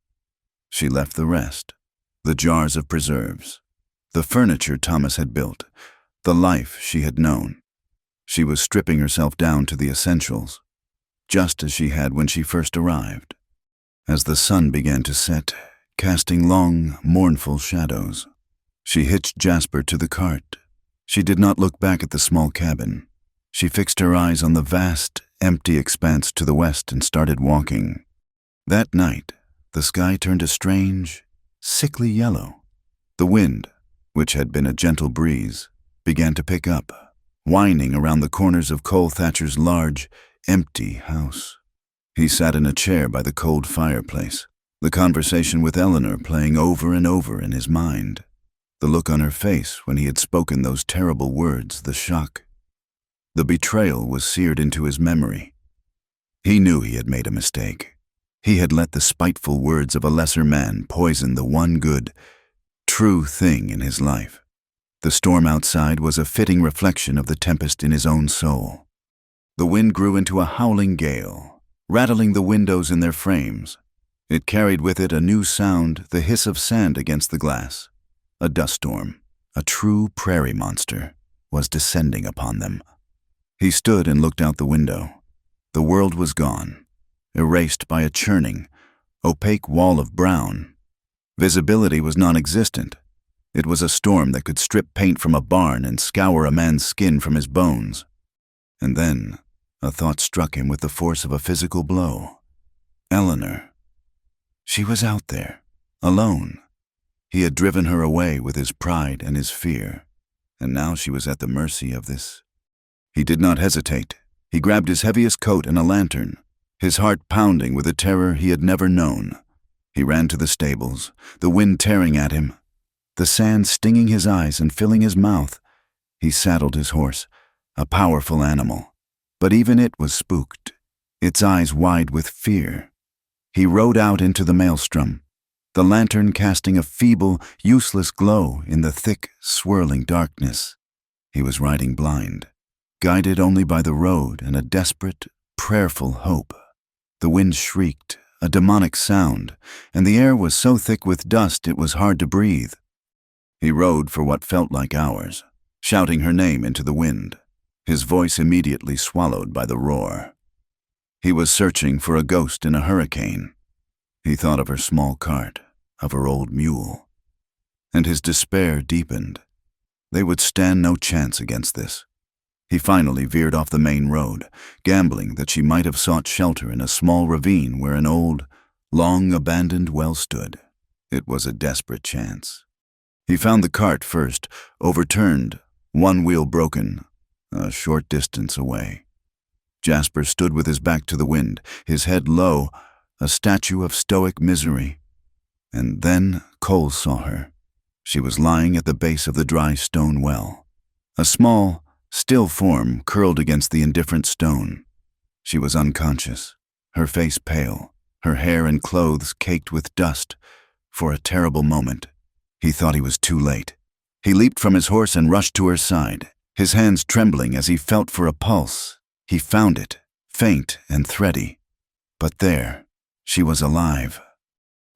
She left the rest, the jars of preserves, the furniture Thomas had built, the life she had known. She was stripping herself down to the essentials, just as she had when she first arrived. As the sun began to set, casting long, mournful shadows, she hitched Jasper to the cart. She did not look back at the small cabin. She fixed her eyes on the vast, empty expanse to the west and started walking. That night, the sky turned a strange, sickly yellow. The wind, which had been a gentle breeze, began to pick up, whining around the corners of Cole Thatcher's large, empty house. He sat in a chair by the cold fireplace, the conversation with Eleanor playing over and over in his mind. The look on her face when he had spoken those terrible words, the shock. The betrayal was seared into his memory. He knew he had made a mistake. He had let the spiteful words of a lesser man poison the one good, true thing in his life. The storm outside was a fitting reflection of the tempest in his own soul. The wind grew into a howling gale, rattling the windows in their frames. It carried with it a new sound, the hiss of sand against the glass. A dust storm, a true prairie monster, was descending upon them. He stood and looked out the window. The world was gone, erased by a churning, opaque wall of brown. Visibility was non-existent. It was a storm that could strip paint from a barn and scour a man's skin from his bones. And then a thought struck him with the force of a physical blow. Eleanor. She was out there, alone. He had driven her away with his pride and his fear, and now she was at the mercy of this. He did not hesitate. He grabbed his heaviest coat and a lantern, his heart pounding with a terror he had never known. He ran to the stables, the wind tearing at him, the sand stinging his eyes and filling his mouth. He saddled his horse, a powerful animal, but even it was spooked, its eyes wide with fear. He rode out into the maelstrom, the lantern casting a feeble, useless glow in the thick, swirling darkness. He was riding blind, guided only by the road and a desperate, prayerful hope. The wind shrieked, a demonic sound, and the air was so thick with dust it was hard to breathe. He rode for what felt like hours, shouting her name into the wind, his voice immediately swallowed by the roar. He was searching for a ghost in a hurricane. He thought of her small cart, of her old mule, and his despair deepened. They would stand no chance against this. He finally veered off the main road, gambling that she might have sought shelter in a small ravine where an old, long-abandoned well stood. It was a desperate chance. He found the cart first, overturned, one wheel broken, a short distance away. Jasper stood with his back to the wind, his head low, a statue of stoic misery. And then Cole saw her. She was lying at the base of the dry stone well, a small, still form curled against the indifferent stone. She was unconscious, her face pale, her hair and clothes caked with dust. For a terrible moment, he thought he was too late. He leaped from his horse and rushed to her side, his hands trembling as he felt for a pulse. He found it, faint and thready. But there, she was alive.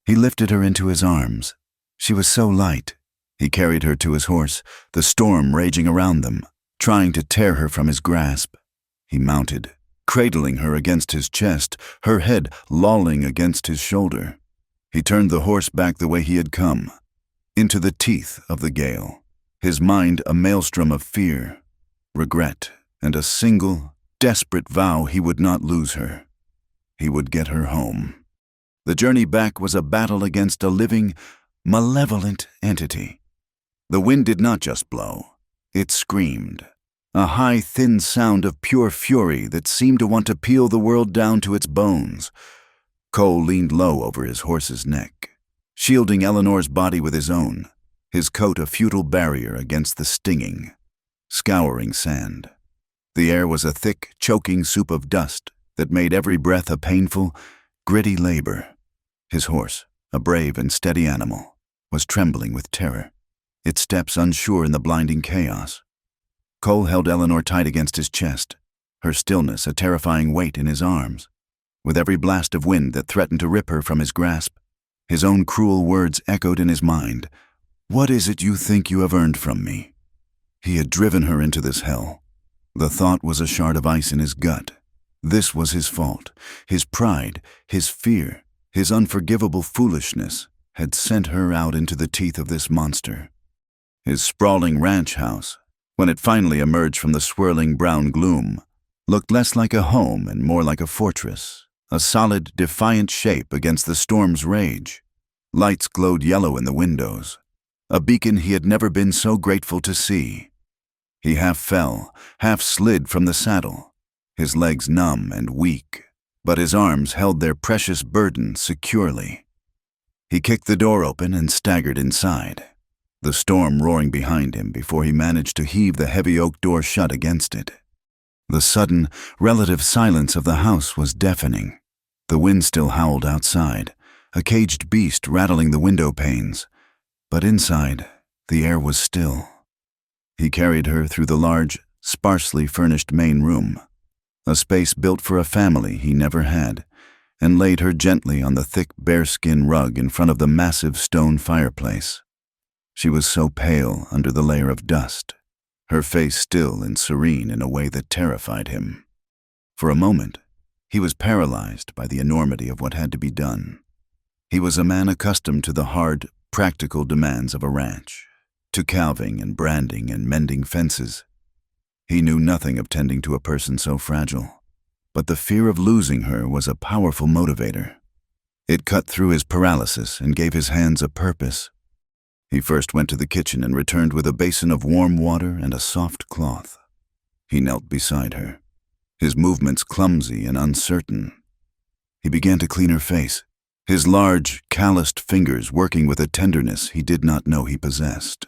He lifted her into his arms. She was so light. He carried her to his horse, the storm raging around them, trying to tear her from his grasp. He mounted, cradling her against his chest, her head lolling against his shoulder. He turned the horse back the way he had come, into the teeth of the gale, his mind a maelstrom of fear, regret, and a single, desperate vow he would not lose her. He would get her home. The journey back was a battle against a living, malevolent entity. The wind did not just blow. It screamed, a high, thin sound of pure fury that seemed to want to peel the world down to its bones. Cole leaned low over his horse's neck, shielding Eleanor's body with his own, his coat a futile barrier against the stinging, scouring sand. The air was a thick, choking soup of dust that made every breath a painful, gritty labor. His horse, a brave and steady animal, was trembling with terror, its steps unsure in the blinding chaos. Cole held Eleanor tight against his chest, her stillness a terrifying weight in his arms. With every blast of wind that threatened to rip her from his grasp, his own cruel words echoed in his mind. "What is it you think you have earned from me?" He had driven her into this hell. The thought was a shard of ice in his gut. This was his fault. His pride, his fear, his unforgivable foolishness had sent her out into the teeth of this monster. His sprawling ranch house, when it finally emerged from the swirling brown gloom, looked less like a home and more like a fortress, a solid, defiant shape against the storm's rage. Lights glowed yellow in the windows, a beacon he had never been so grateful to see. He half fell, half slid from the saddle, his legs numb and weak, but his arms held their precious burden securely. He kicked the door open and staggered inside, the storm roaring behind him before he managed to heave the heavy oak door shut against it. The sudden, relative silence of the house was deafening. The wind still howled outside, a caged beast rattling the window panes, but inside, the air was still. He carried her through the large, sparsely furnished main room, a space built for a family he never had, and laid her gently on the thick bearskin rug in front of the massive stone fireplace. She was so pale under the layer of dust, her face still and serene in a way that terrified him. For a moment, he was paralyzed by the enormity of what had to be done. He was a man accustomed to the hard, practical demands of a ranch, to calving and branding and mending fences. He knew nothing of tending to a person so fragile, but the fear of losing her was a powerful motivator. It cut through his paralysis and gave his hands a purpose. He first went to the kitchen and returned with a basin of warm water and a soft cloth. He knelt beside her, his movements clumsy and uncertain. He began to clean her face, his large, calloused fingers working with a tenderness he did not know he possessed.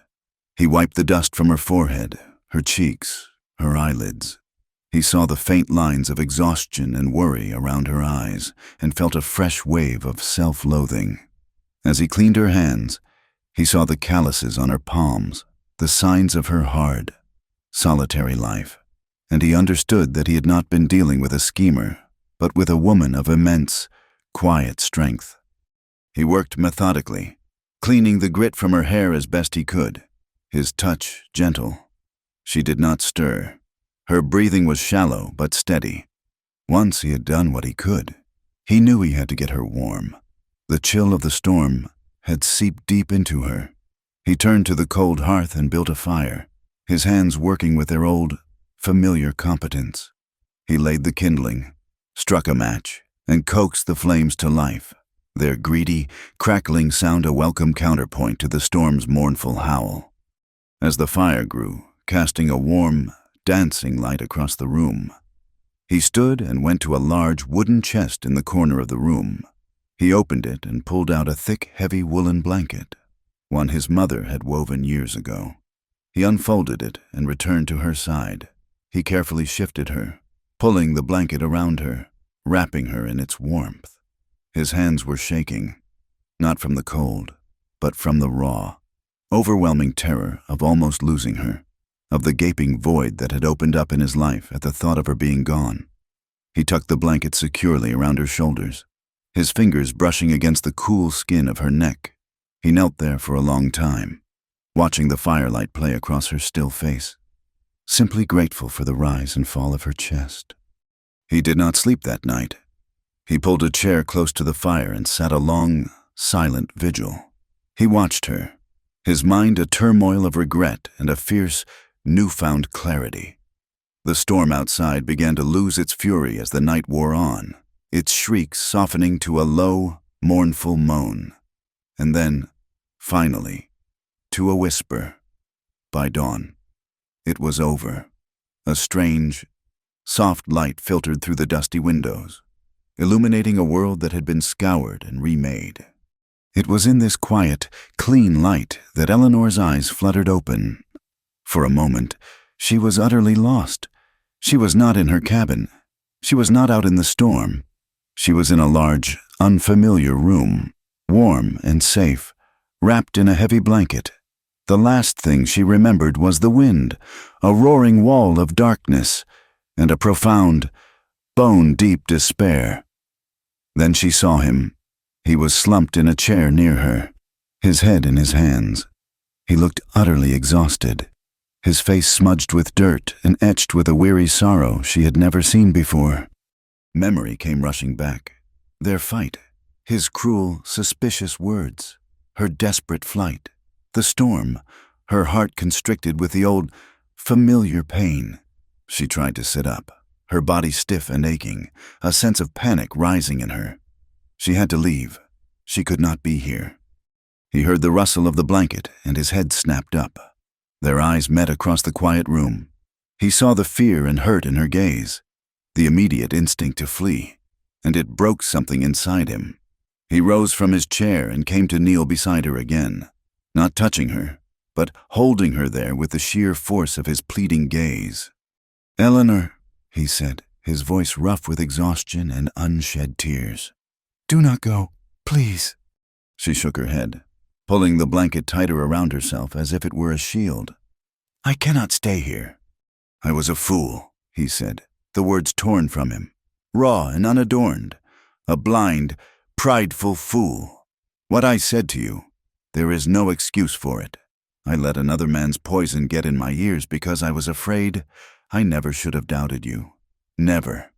He wiped the dust from her forehead, her cheeks, her eyelids. He saw the faint lines of exhaustion and worry around her eyes and felt a fresh wave of self-loathing. As he cleaned her hands, he saw the calluses on her palms, the signs of her hard, solitary life, and he understood that he had not been dealing with a schemer, but with a woman of immense, quiet strength. He worked methodically, cleaning the grit from her hair as best he could, his touch gentle. She did not stir. Her breathing was shallow but steady. Once he had done what he could. He knew he had to get her warm. The chill of the storm had seeped deep into her. He turned to the cold hearth and built a fire, his hands working with their old, familiar competence. He laid the kindling, struck a match, and coaxed the flames to life, their greedy, crackling sound a welcome counterpoint to the storm's mournful howl. As the fire grew, casting a warm, dancing light across the room, he stood and went to a large wooden chest in the corner of the room. He opened it and pulled out a thick, heavy woolen blanket, one his mother had woven years ago. He unfolded it and returned to her side. He carefully shifted her, pulling the blanket around her, wrapping her in its warmth. His hands were shaking, not from the cold, but from the raw, overwhelming terror of almost losing her, of the gaping void that had opened up in his life at the thought of her being gone. He tucked the blanket securely around her shoulders, his fingers brushing against the cool skin of her neck. He knelt there for a long time, watching the firelight play across her still face, simply grateful for the rise and fall of her chest. He did not sleep that night. He pulled a chair close to the fire and sat a long, silent vigil. He watched her, his mind a turmoil of regret and a fierce, newfound clarity. The storm outside began to lose its fury as the night wore on, its shrieks softening to a low, mournful moan, and then, finally, to a whisper. By dawn, it was over. A strange, soft light filtered through the dusty windows, illuminating a world that had been scoured and remade. It was in this quiet, clean light that Eleanor's eyes fluttered open. For a moment, she was utterly lost. She was not in her cabin. She was not out in the storm. She was in a large, unfamiliar room, warm and safe, wrapped in a heavy blanket. The last thing she remembered was the wind, a roaring wall of darkness, and a profound, bone-deep despair. Then she saw him. He was slumped in a chair near her, his head in his hands. He looked utterly exhausted, his face smudged with dirt and etched with a weary sorrow she had never seen before. Memory came rushing back. Their fight, his cruel, suspicious words, her desperate flight, the storm, her heart constricted with the old, familiar pain. She tried to sit up, her body stiff and aching, a sense of panic rising in her. She had to leave. She could not be here. He heard the rustle of the blanket, and his head snapped up. Their eyes met across the quiet room. He saw the fear and hurt in her gaze, the immediate instinct to flee, and it broke something inside him. He rose from his chair and came to kneel beside her again, not touching her, but holding her there with the sheer force of his pleading gaze. "Eleanor," he said, his voice rough with exhaustion and unshed tears. "Do not go, please." She shook her head, pulling the blanket tighter around herself as if it were a shield. "I cannot stay here." "I was a fool," he said, the words torn from him, raw and unadorned, a blind, prideful fool. "What I said to you, there is no excuse for it. I let another man's poison get in my ears because I was afraid. I never should have doubted you. Never."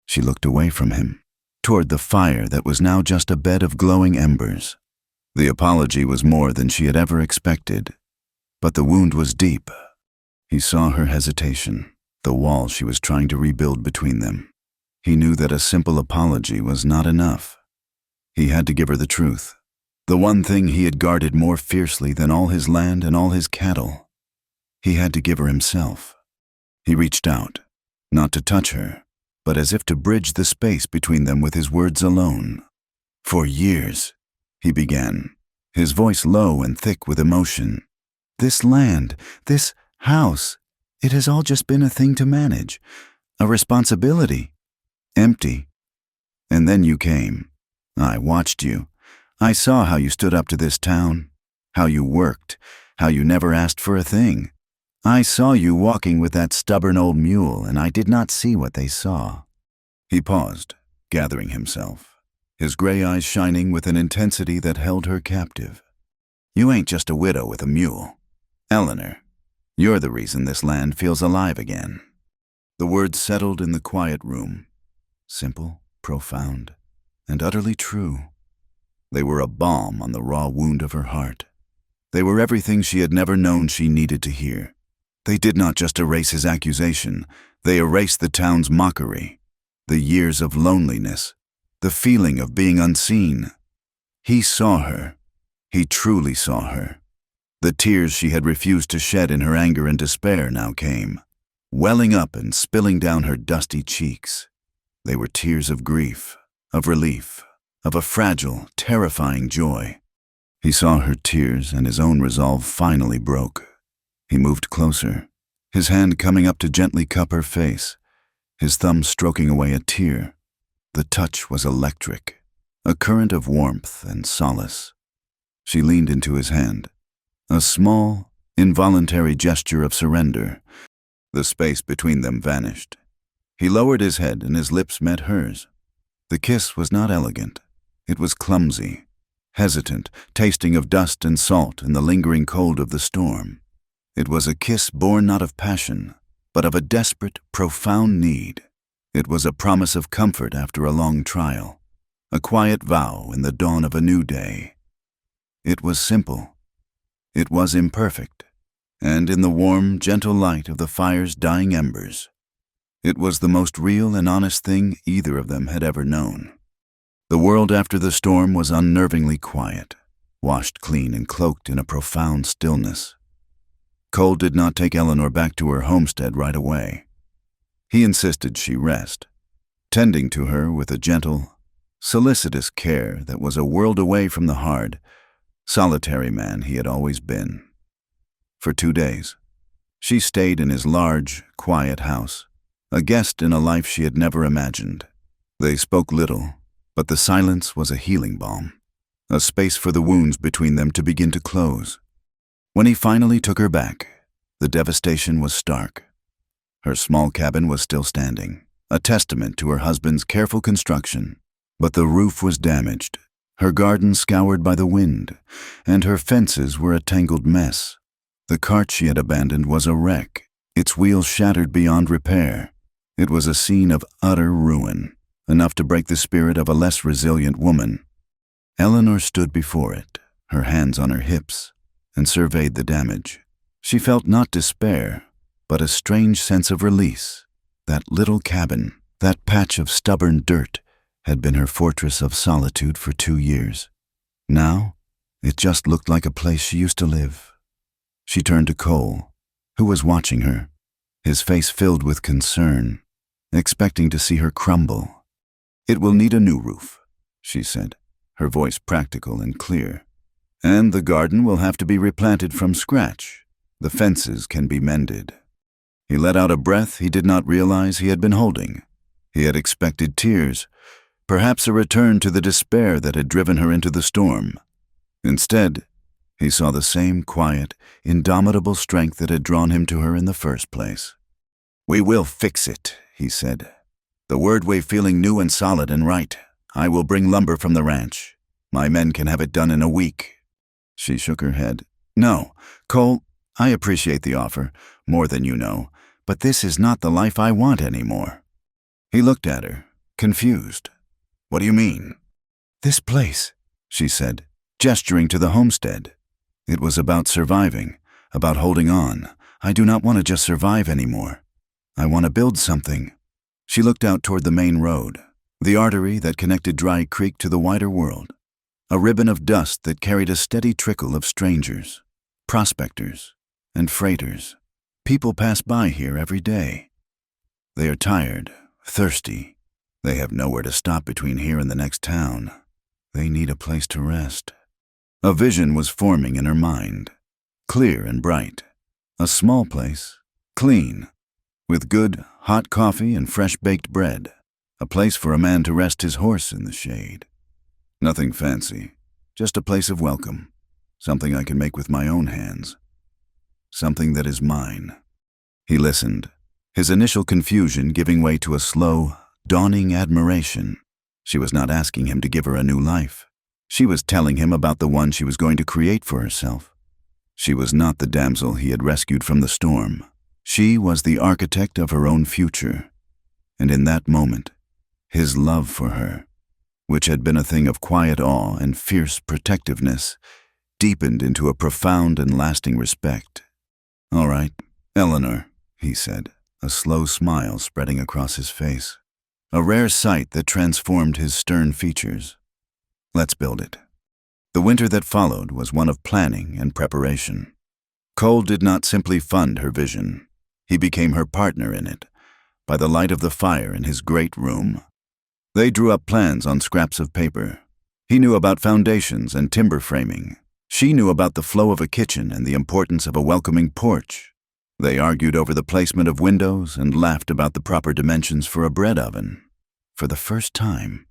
She looked away from him, toward the fire that was now just a bed of glowing embers. The apology was more than she had ever expected, but the wound was deep. He saw her hesitation, the wall she was trying to rebuild between them. He knew that a simple apology was not enough. He had to give her the truth, the one thing he had guarded more fiercely than all his land and all his cattle. He had to give her himself. He reached out, not to touch her, but as if to bridge the space between them with his words alone. "For years," he began, his voice low and thick with emotion. "This land, this house, it has all just been a thing to manage, a responsibility. Empty. And then you came. I watched you. I saw how you stood up to this town, how you worked, how you never asked for a thing. I saw you walking with that stubborn old mule, and I did not see what they saw." He paused, gathering himself, his gray eyes shining with an intensity that held her captive. "You ain't just a widow with a mule. Eleanor, you're the reason this land feels alive again." The words settled in the quiet room, simple, profound, and utterly true. They were a balm on the raw wound of her heart. They were everything she had never known she needed to hear. They did not just erase his accusation, they erased the town's mockery, the years of loneliness, the feeling of being unseen. He saw her. He truly saw her. The tears she had refused to shed in her anger and despair now came, welling up and spilling down her dusty cheeks. They were tears of grief, of relief, of a fragile, terrifying joy. He saw her tears, and his own resolve finally broke. He moved closer, his hand coming up to gently cup her face, his thumb stroking away a tear. The touch was electric, a current of warmth and solace. She leaned into his hand, a small, involuntary gesture of surrender. The space between them vanished. He lowered his head and his lips met hers. The kiss was not elegant. It was clumsy, hesitant, tasting of dust and salt and the lingering cold of the storm. It was a kiss born not of passion, but of a desperate, profound need. It was a promise of comfort after a long trial, a quiet vow in the dawn of a new day. It was simple. It was imperfect, and in the warm, gentle light of the fire's dying embers, it was the most real and honest thing either of them had ever known. The world after the storm was unnervingly quiet, washed clean and cloaked in a profound stillness. Cole did not take Eleanor back to her homestead right away. He insisted she rest, tending to her with a gentle, solicitous care that was a world away from the hard, solitary man he had always been. For 2 days, she stayed in his large, quiet house, a guest in a life she had never imagined. They spoke little, but the silence was a healing balm, a space for the wounds between them to begin to close. When he finally took her back, the devastation was stark. Her small cabin was still standing, a testament to her husband's careful construction, but the roof was damaged, her garden scoured by the wind, and her fences were a tangled mess. The cart she had abandoned was a wreck, its wheels shattered beyond repair. It was a scene of utter ruin, enough to break the spirit of a less resilient woman. Eleanor stood before it, her hands on her hips, and surveyed the damage. She felt not despair, but a strange sense of release. That little cabin, that patch of stubborn dirt, had been her fortress of solitude for 2 years. Now, it just looked like a place she used to live. She turned to Cole, who was watching her, his face filled with concern, expecting to see her crumble. "It will need a new roof," she said, her voice practical and clear. "And the garden will have to be replanted from scratch. The fences can be mended." He let out a breath he did not realize he had been holding. He had expected tears, perhaps a return to the despair that had driven her into the storm. Instead, he saw the same quiet, indomitable strength that had drawn him to her in the first place. "We will fix it," he said. "The word wave feeling new and solid and right. I will bring lumber from the ranch. My men can have it done in a week." She shook her head. No, Cole, I appreciate the offer, more than you know, but this is not the life I want anymore. He looked at her, confused. What do you mean? This place, she said, gesturing to the homestead. It was about surviving, about holding on. I do not want to just survive anymore. I want to build something. She looked out toward the main road, the artery that connected Dry Creek to the wider world, a ribbon of dust that carried a steady trickle of strangers, prospectors, and freighters. People pass by here every day. They are tired, thirsty. They have nowhere to stop between here and the next town. They need a place to rest. A vision was forming in her mind, clear and bright. A small place, clean, with good, hot coffee and fresh-baked bread. A place for a man to rest his horse in the shade. Nothing fancy, just a place of welcome. Something I can make with my own hands. Something that is mine. He listened, his initial confusion giving way to a slow, dawning admiration. She was not asking him to give her a new life. She was telling him about the one she was going to create for herself. She was not the damsel he had rescued from the storm. She was the architect of her own future. And in that moment, his love for her, which had been a thing of quiet awe and fierce protectiveness, deepened into a profound and lasting respect. "All right, Eleanor," he said, a slow smile spreading across his face, a rare sight that transformed his stern features. "Let's build it." The winter that followed was one of planning and preparation. Cole did not simply fund her vision. He became her partner in it, by the light of the fire in his great room. They drew up plans on scraps of paper. He knew about foundations and timber framing. She knew about the flow of a kitchen and the importance of a welcoming porch. They argued over the placement of windows and laughed about the proper dimensions for a bread oven. For the first time,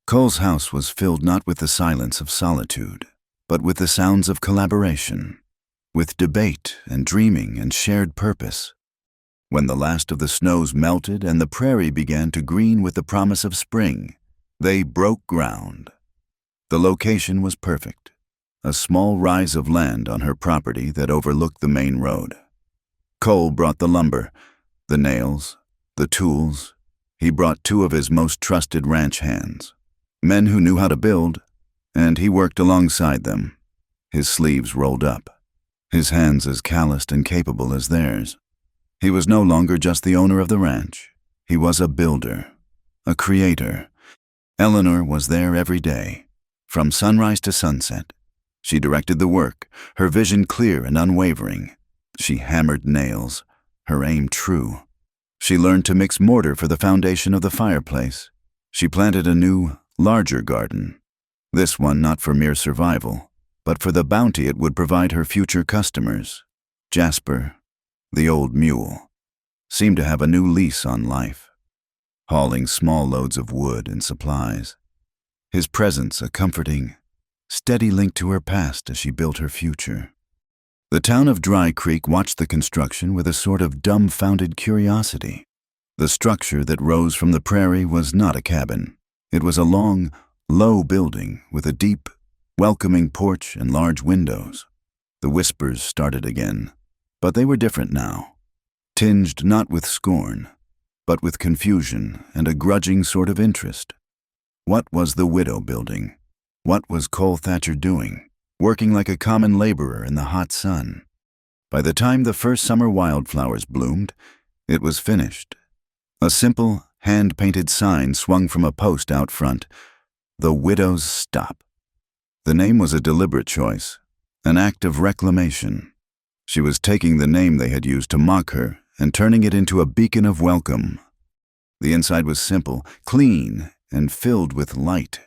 Cole's house was filled not with the silence of solitude, but with the sounds of collaboration, with debate and dreaming and shared purpose. When the last of the snows melted and the prairie began to green with the promise of spring, they broke ground. The location was perfect, a small rise of land on her property that overlooked the main road. Cole brought the lumber, the nails, the tools. He brought two of his most trusted ranch hands, men who knew how to build, and he worked alongside them, his sleeves rolled up, his hands as calloused and capable as theirs. He was no longer just the owner of the ranch. He was a builder, a creator. Eleanor was there every day, from sunrise to sunset. She directed the work, her vision clear and unwavering. She hammered nails, her aim true. She learned to mix mortar for the foundation of the fireplace. She planted a new, larger garden. This one not for mere survival, but for the bounty it would provide her future customers. Jasper, the old mule, seemed to have a new lease on life, hauling small loads of wood and supplies. His presence a comforting, steady link to her past as she built her future. The town of Dry Creek watched the construction with a sort of dumbfounded curiosity. The structure that rose from the prairie was not a cabin. It was a long, low building with a deep, welcoming porch and large windows. The whispers started again, but they were different now, tinged not with scorn, but with confusion and a grudging sort of interest. What was the widow building? What was Cole Thatcher doing, working like a common laborer in the hot sun? By the time the first summer wildflowers bloomed, it was finished. A simple, hand-painted sign swung from a post out front, "The Widow's Stop." The name was a deliberate choice, an act of reclamation. She was taking the name they had used to mock her and turning it into a beacon of welcome. The inside was simple, clean, and filled with light.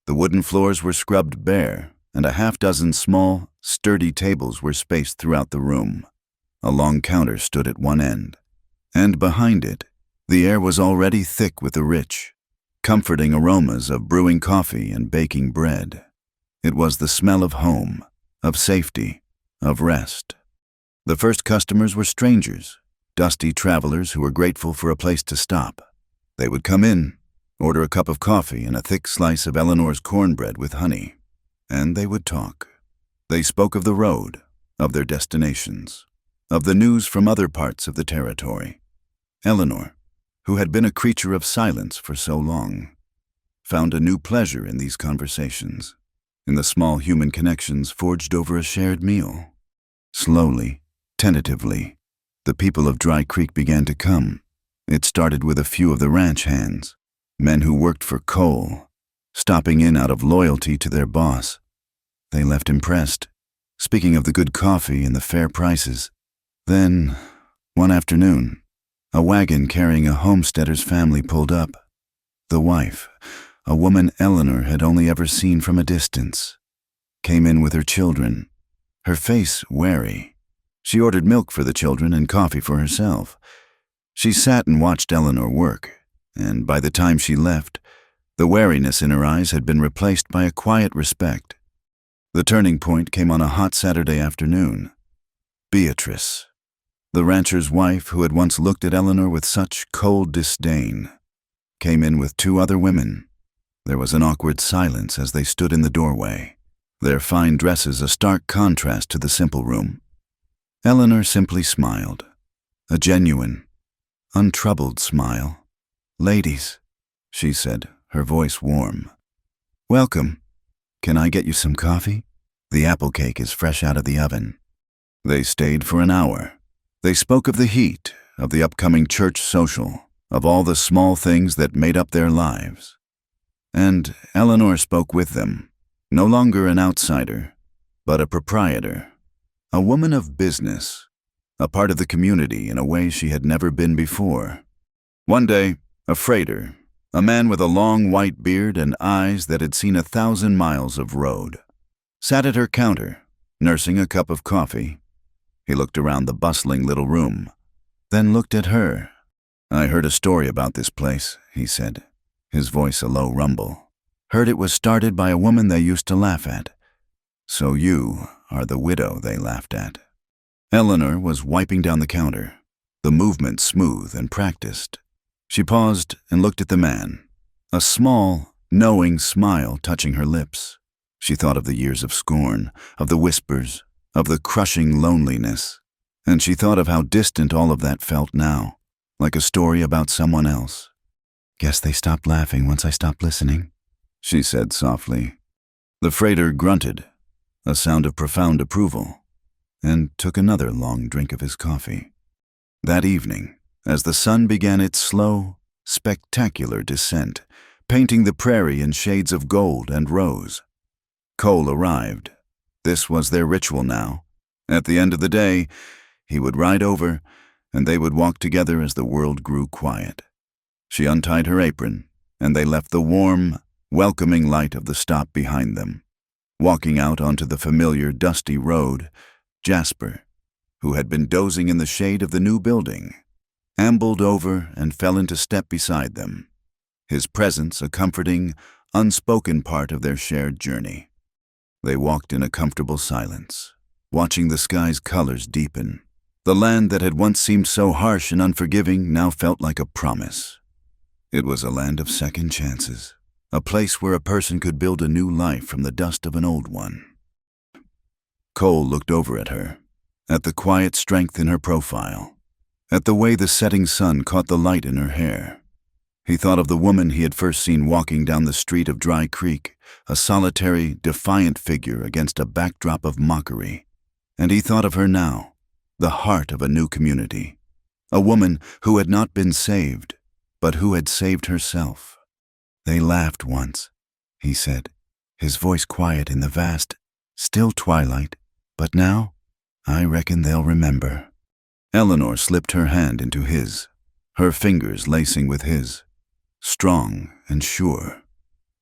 The wooden floors were scrubbed bare, and a half-dozen small, sturdy tables were spaced throughout the room. A long counter stood at one end, and behind it, the air was already thick with the rich, comforting aromas of brewing coffee and baking bread. It was the smell of home, of safety, of rest. The first customers were strangers, dusty travelers who were grateful for a place to stop. They would come in, order a cup of coffee and a thick slice of Eleanor's cornbread with honey, and they would talk. They spoke of the road, of their destinations, of the news from other parts of the territory. Eleanor, who had been a creature of silence for so long, found a new pleasure in these conversations, in the small human connections forged over a shared meal. Slowly, tentatively, the people of Dry Creek began to come. It started with a few of the ranch hands, men who worked for Cole, stopping in out of loyalty to their boss. They left impressed, speaking of the good coffee and the fair prices. Then, one afternoon, a wagon carrying a homesteader's family pulled up. The wife, a woman Eleanor had only ever seen from a distance, came in with her children, her face wary. She ordered milk for the children and coffee for herself. She sat and watched Eleanor work, and by the time she left, the wariness in her eyes had been replaced by a quiet respect. The turning point came on a hot Saturday afternoon. Beatrice, the rancher's wife who had once looked at Eleanor with such cold disdain, came in with two other women. There was an awkward silence as they stood in the doorway, their fine dresses a stark contrast to the simple room. Eleanor simply smiled, a genuine, untroubled smile. "Ladies," she said, her voice warm. "Welcome. Can I get you some coffee? The apple cake is fresh out of the oven." They stayed for an hour. They spoke of the heat, of the upcoming church social, of all the small things that made up their lives. And Eleanor spoke with them, no longer an outsider, but a proprietor, a woman of business, a part of the community in a way she had never been before. One day, a freighter, a man with a long white beard and eyes that had seen 1,000 miles of road, sat at her counter, nursing a cup of coffee. He looked around the bustling little room, then looked at her. "I heard a story about this place," he said, his voice a low rumble. "Heard it was started by a woman they used to laugh at. So you are the widow they laughed at." Eleanor was wiping down the counter, the movement smooth and practiced. She paused and looked at the man, a small, knowing smile touching her lips. She thought of the years of scorn, of the whispers, of the crushing loneliness, and she thought of how distant all of that felt now, like a story about someone else. "Guess they stopped laughing once I stopped listening," she said softly. The freighter grunted, a sound of profound approval, and took another long drink of his coffee. That evening, as the sun began its slow, spectacular descent, painting the prairie in shades of gold and rose, Cole arrived. This was their ritual now. At the end of the day, he would ride over, and they would walk together as the world grew quiet. She untied her apron, and they left the warm, welcoming light of the stop behind them. Walking out onto the familiar, dusty road, Jasper, who had been dozing in the shade of the new building, ambled over and fell into step beside them, his presence a comforting, unspoken part of their shared journey. They walked in a comfortable silence, watching the sky's colors deepen. The land that had once seemed so harsh and unforgiving now felt like a promise. It was a land of second chances, a place where a person could build a new life from the dust of an old one. Cole looked over at her, at the quiet strength in her profile, at the way the setting sun caught the light in her hair. He thought of the woman he had first seen walking down the street of Dry Creek, a solitary, defiant figure against a backdrop of mockery. And he thought of her now, the heart of a new community, a woman who had not been saved, but who had saved herself. "They laughed once," he said, his voice quiet in the vast, still twilight, "but now, I reckon they'll remember." Eleanor slipped her hand into his, her fingers lacing with his, strong and sure.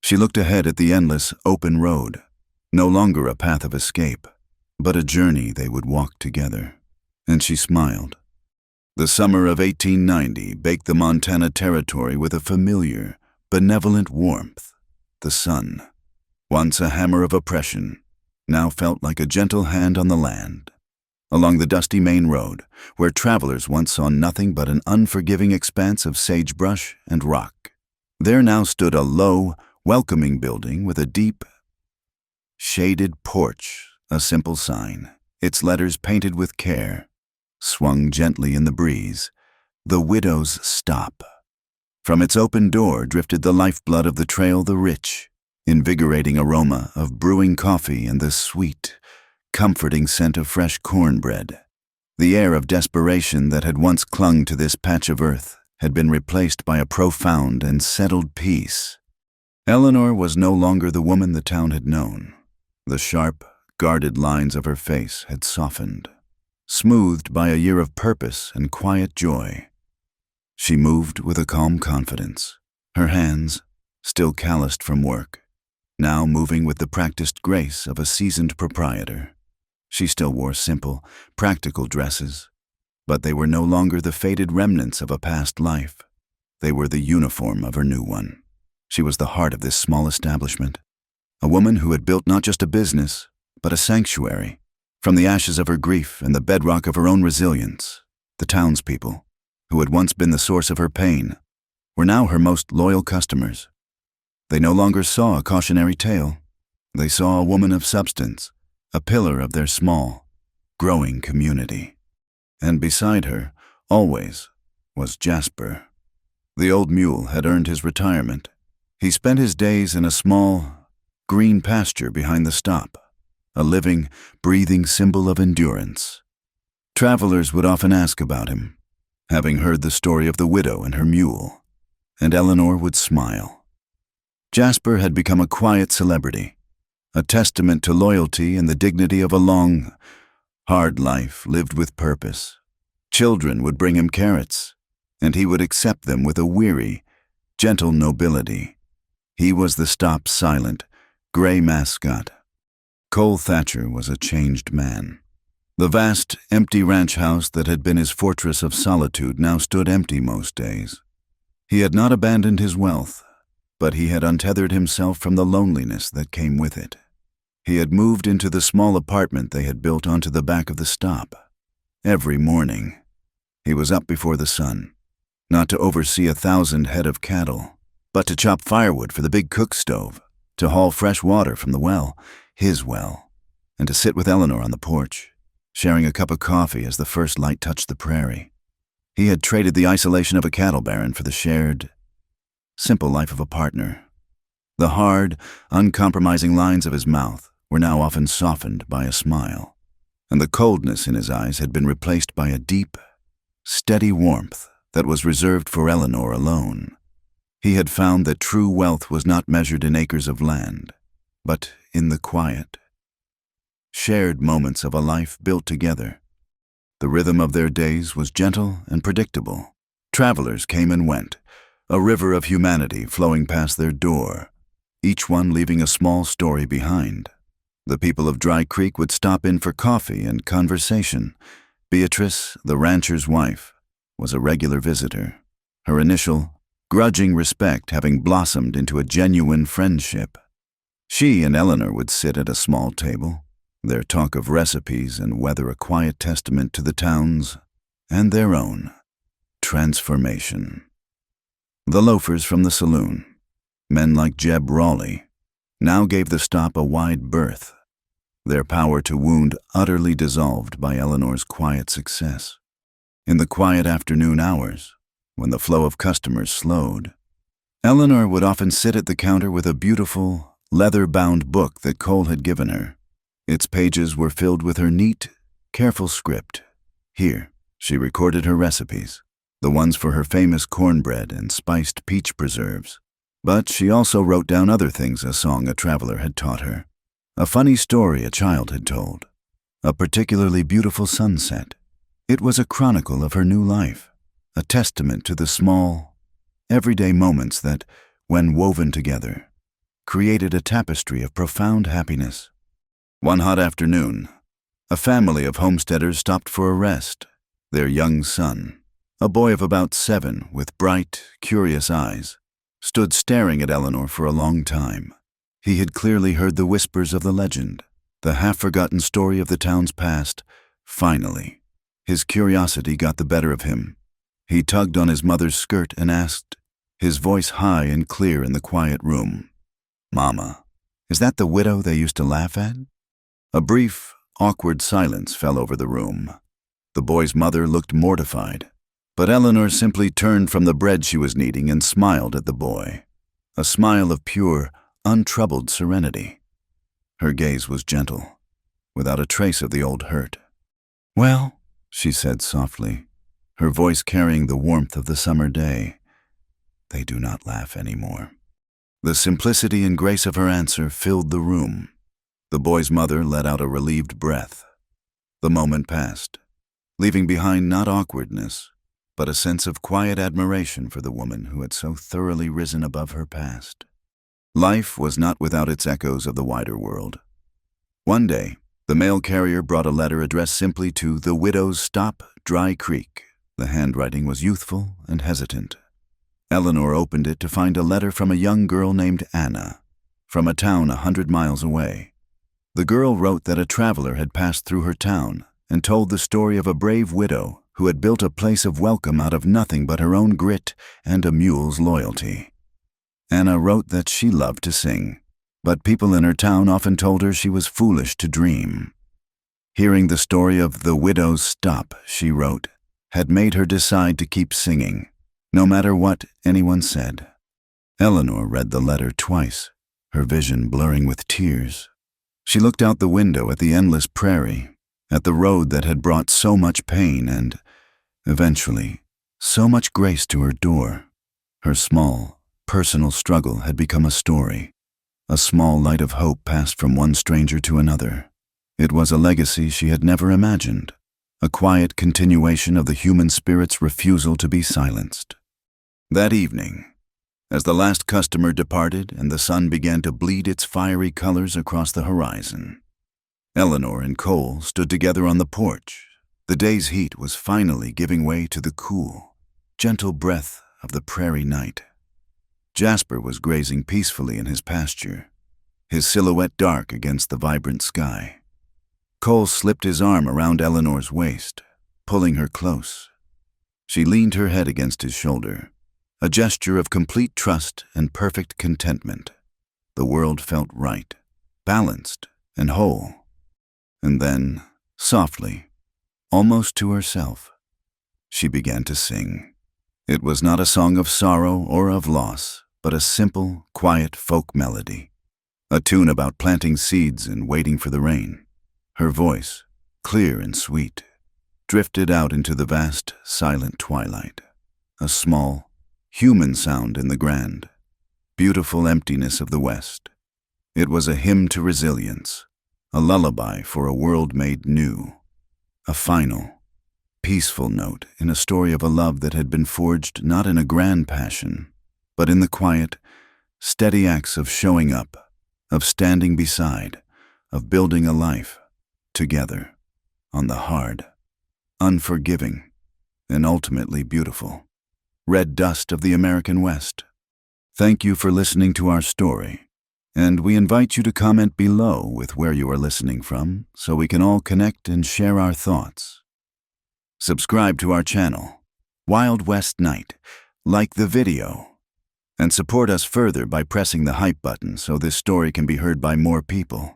She looked ahead at the endless, open road, no longer a path of escape, but a journey they would walk together. And she smiled. The summer of 1890 baked the Montana Territory with a familiar, benevolent warmth. The sun, once a hammer of oppression, now felt like a gentle hand on the land. Along the dusty main road, where travelers once saw nothing but an unforgiving expanse of sagebrush and rock, there now stood a low, welcoming building with a deep, shaded porch A simple sign, its letters painted with care, swung gently in the breeze. The Widow's Stop. From its open door drifted the lifeblood of the trail, the rich, invigorating aroma of brewing coffee and the sweet, comforting scent of fresh cornbread. The air of desperation that had once clung to this patch of earth had been replaced by a profound and settled peace. Eleanor was no longer the woman the town had known. The sharp, guarded lines of her face had softened, smoothed by a year of purpose and quiet joy. She moved with a calm confidence, her hands, still calloused from work, now moving with the practiced grace of a seasoned proprietor. She still wore simple, practical dresses, but they were no longer the faded remnants of a past life. They were the uniform of her new one. She was the heart of this small establishment, a woman who had built not just a business, but a sanctuary. From the ashes of her grief and the bedrock of her own resilience, the townspeople, who had once been the source of her pain, were now her most loyal customers. They no longer saw a cautionary tale. They saw a woman of substance, a pillar of their small, growing community. And beside her, always, was Jasper. The old mule had earned his retirement. He spent his days in a small, green pasture behind the stop, a living, breathing symbol of endurance. Travelers would often ask about him, having heard the story of the widow and her mule, and Eleanor would smile. Jasper had become a quiet celebrity, a testament to loyalty and the dignity of a long, hard life lived with purpose. Children would bring him carrots, and he would accept them with a weary, gentle nobility. He was the stop's silent, gray mascot. Cole Thatcher was a changed man. The vast, empty ranch house that had been his fortress of solitude now stood empty most days. He had not abandoned his wealth, but he had untethered himself from the loneliness that came with it. He had moved into the small apartment they had built onto the back of the stop. Every morning, he was up before the sun, not to oversee 1,000 head of cattle, but to chop firewood for the big cook stove, to haul fresh water from the well, his well, and to sit with Eleanor on the porch, sharing a cup of coffee as the first light touched the prairie. He had traded the isolation of a cattle baron for the shared, simple life of a partner. The hard, uncompromising lines of his mouth were now often softened by a smile, and the coldness in his eyes had been replaced by a deep, steady warmth that was reserved for Eleanor alone. He had found that true wealth was not measured in acres of land, but in the quiet, shared moments of a life built together. The rhythm of their days was gentle and predictable. Travelers came and went, a river of humanity flowing past their door, each one leaving a small story behind. The people of Dry Creek would stop in for coffee and conversation. Beatrice, the rancher's wife, was a regular visitor, her initial, grudging respect having blossomed into a genuine friendship. She and Eleanor would sit at a small table, their talk of recipes and weather a quiet testament to the town's and their own transformation. The loafers from the saloon, men like Jeb Raleigh, now gave the stop a wide berth, their power to wound utterly dissolved by Eleanor's quiet success. In the quiet afternoon hours, when the flow of customers slowed, Eleanor would often sit at the counter with a beautiful, leather-bound book that Cole had given her. Its pages were filled with her neat, careful script. Here, she recorded her recipes, the ones for her famous cornbread and spiced peach preserves. But she also wrote down other things, a song a traveler had taught her, a funny story a child had told, a particularly beautiful sunset. It was a chronicle of her new life, a testament to the small, everyday moments that, when woven together, created a tapestry of profound happiness. One hot afternoon, a family of homesteaders stopped for a rest. Their young son, a boy of about 7 with bright, curious eyes, stood staring at Eleanor for a long time. He had clearly heard the whispers of the legend, the half-forgotten story of the town's past. Finally, his curiosity got the better of him. He tugged on his mother's skirt and asked, his voice high and clear in the quiet room, "Mama, is that the widow they used to laugh at?" A brief, awkward silence fell over the room. The boy's mother looked mortified, but Eleanor simply turned from the bread she was kneading and smiled at the boy, a smile of pure, untroubled serenity. Her gaze was gentle, without a trace of the old hurt. "Well," she said softly, her voice carrying the warmth of the summer day, "they do not laugh anymore." The simplicity and grace of her answer filled the room. The boy's mother let out a relieved breath. The moment passed, leaving behind not awkwardness, but a sense of quiet admiration for the woman who had so thoroughly risen above her past. Life was not without its echoes of the wider world. One day, the mail carrier brought a letter addressed simply to the Widow's Stop, Dry Creek. The handwriting was youthful and hesitant. Eleanor opened it to find a letter from a young girl named Anna, from a town 100 miles away. The girl wrote that a traveler had passed through her town and told the story of a brave widow who had built a place of welcome out of nothing but her own grit and a mule's loyalty. Anna wrote that she loved to sing, but people in her town often told her she was foolish to dream. Hearing the story of the widow's stop, she wrote, had made her decide to keep singing, no matter what anyone said. Eleanor read the letter twice, her vision blurring with tears. She looked out the window at the endless prairie, at the road that had brought so much pain and, eventually, so much grace to her door. Her small, personal struggle had become a story. A small light of hope passed from one stranger to another. It was a legacy she had never imagined, a quiet continuation of the human spirit's refusal to be silenced. That evening, as the last customer departed and the sun began to bleed its fiery colors across the horizon, Eleanor and Cole stood together on the porch. The day's heat was finally giving way to the cool, gentle breath of the prairie night. Jasper was grazing peacefully in his pasture, his silhouette dark against the vibrant sky. Cole slipped his arm around Eleanor's waist, pulling her close. She leaned her head against his shoulder, a gesture of complete trust and perfect contentment. The world felt right, balanced, and whole. And then, softly, almost to herself, she began to sing. It was not a song of sorrow or of loss, but a simple, quiet folk melody, a tune about planting seeds and waiting for the rain. Her voice, clear and sweet, drifted out into the vast, silent twilight, a small, human sound in the grand, beautiful emptiness of the West. It was a hymn to resilience, a lullaby for a world made new, a final, peaceful note in a story of a love that had been forged not in a grand passion, but in the quiet, steady acts of showing up, of standing beside, of building a life together on the hard, unforgiving, and ultimately beautiful red dust of the American West. Thank you for listening to our story, and we invite you to comment below with where you are listening from so we can all connect and share our thoughts. Subscribe to our channel, Wild West Night, like the video, and support us further by pressing the hype button so this story can be heard by more people.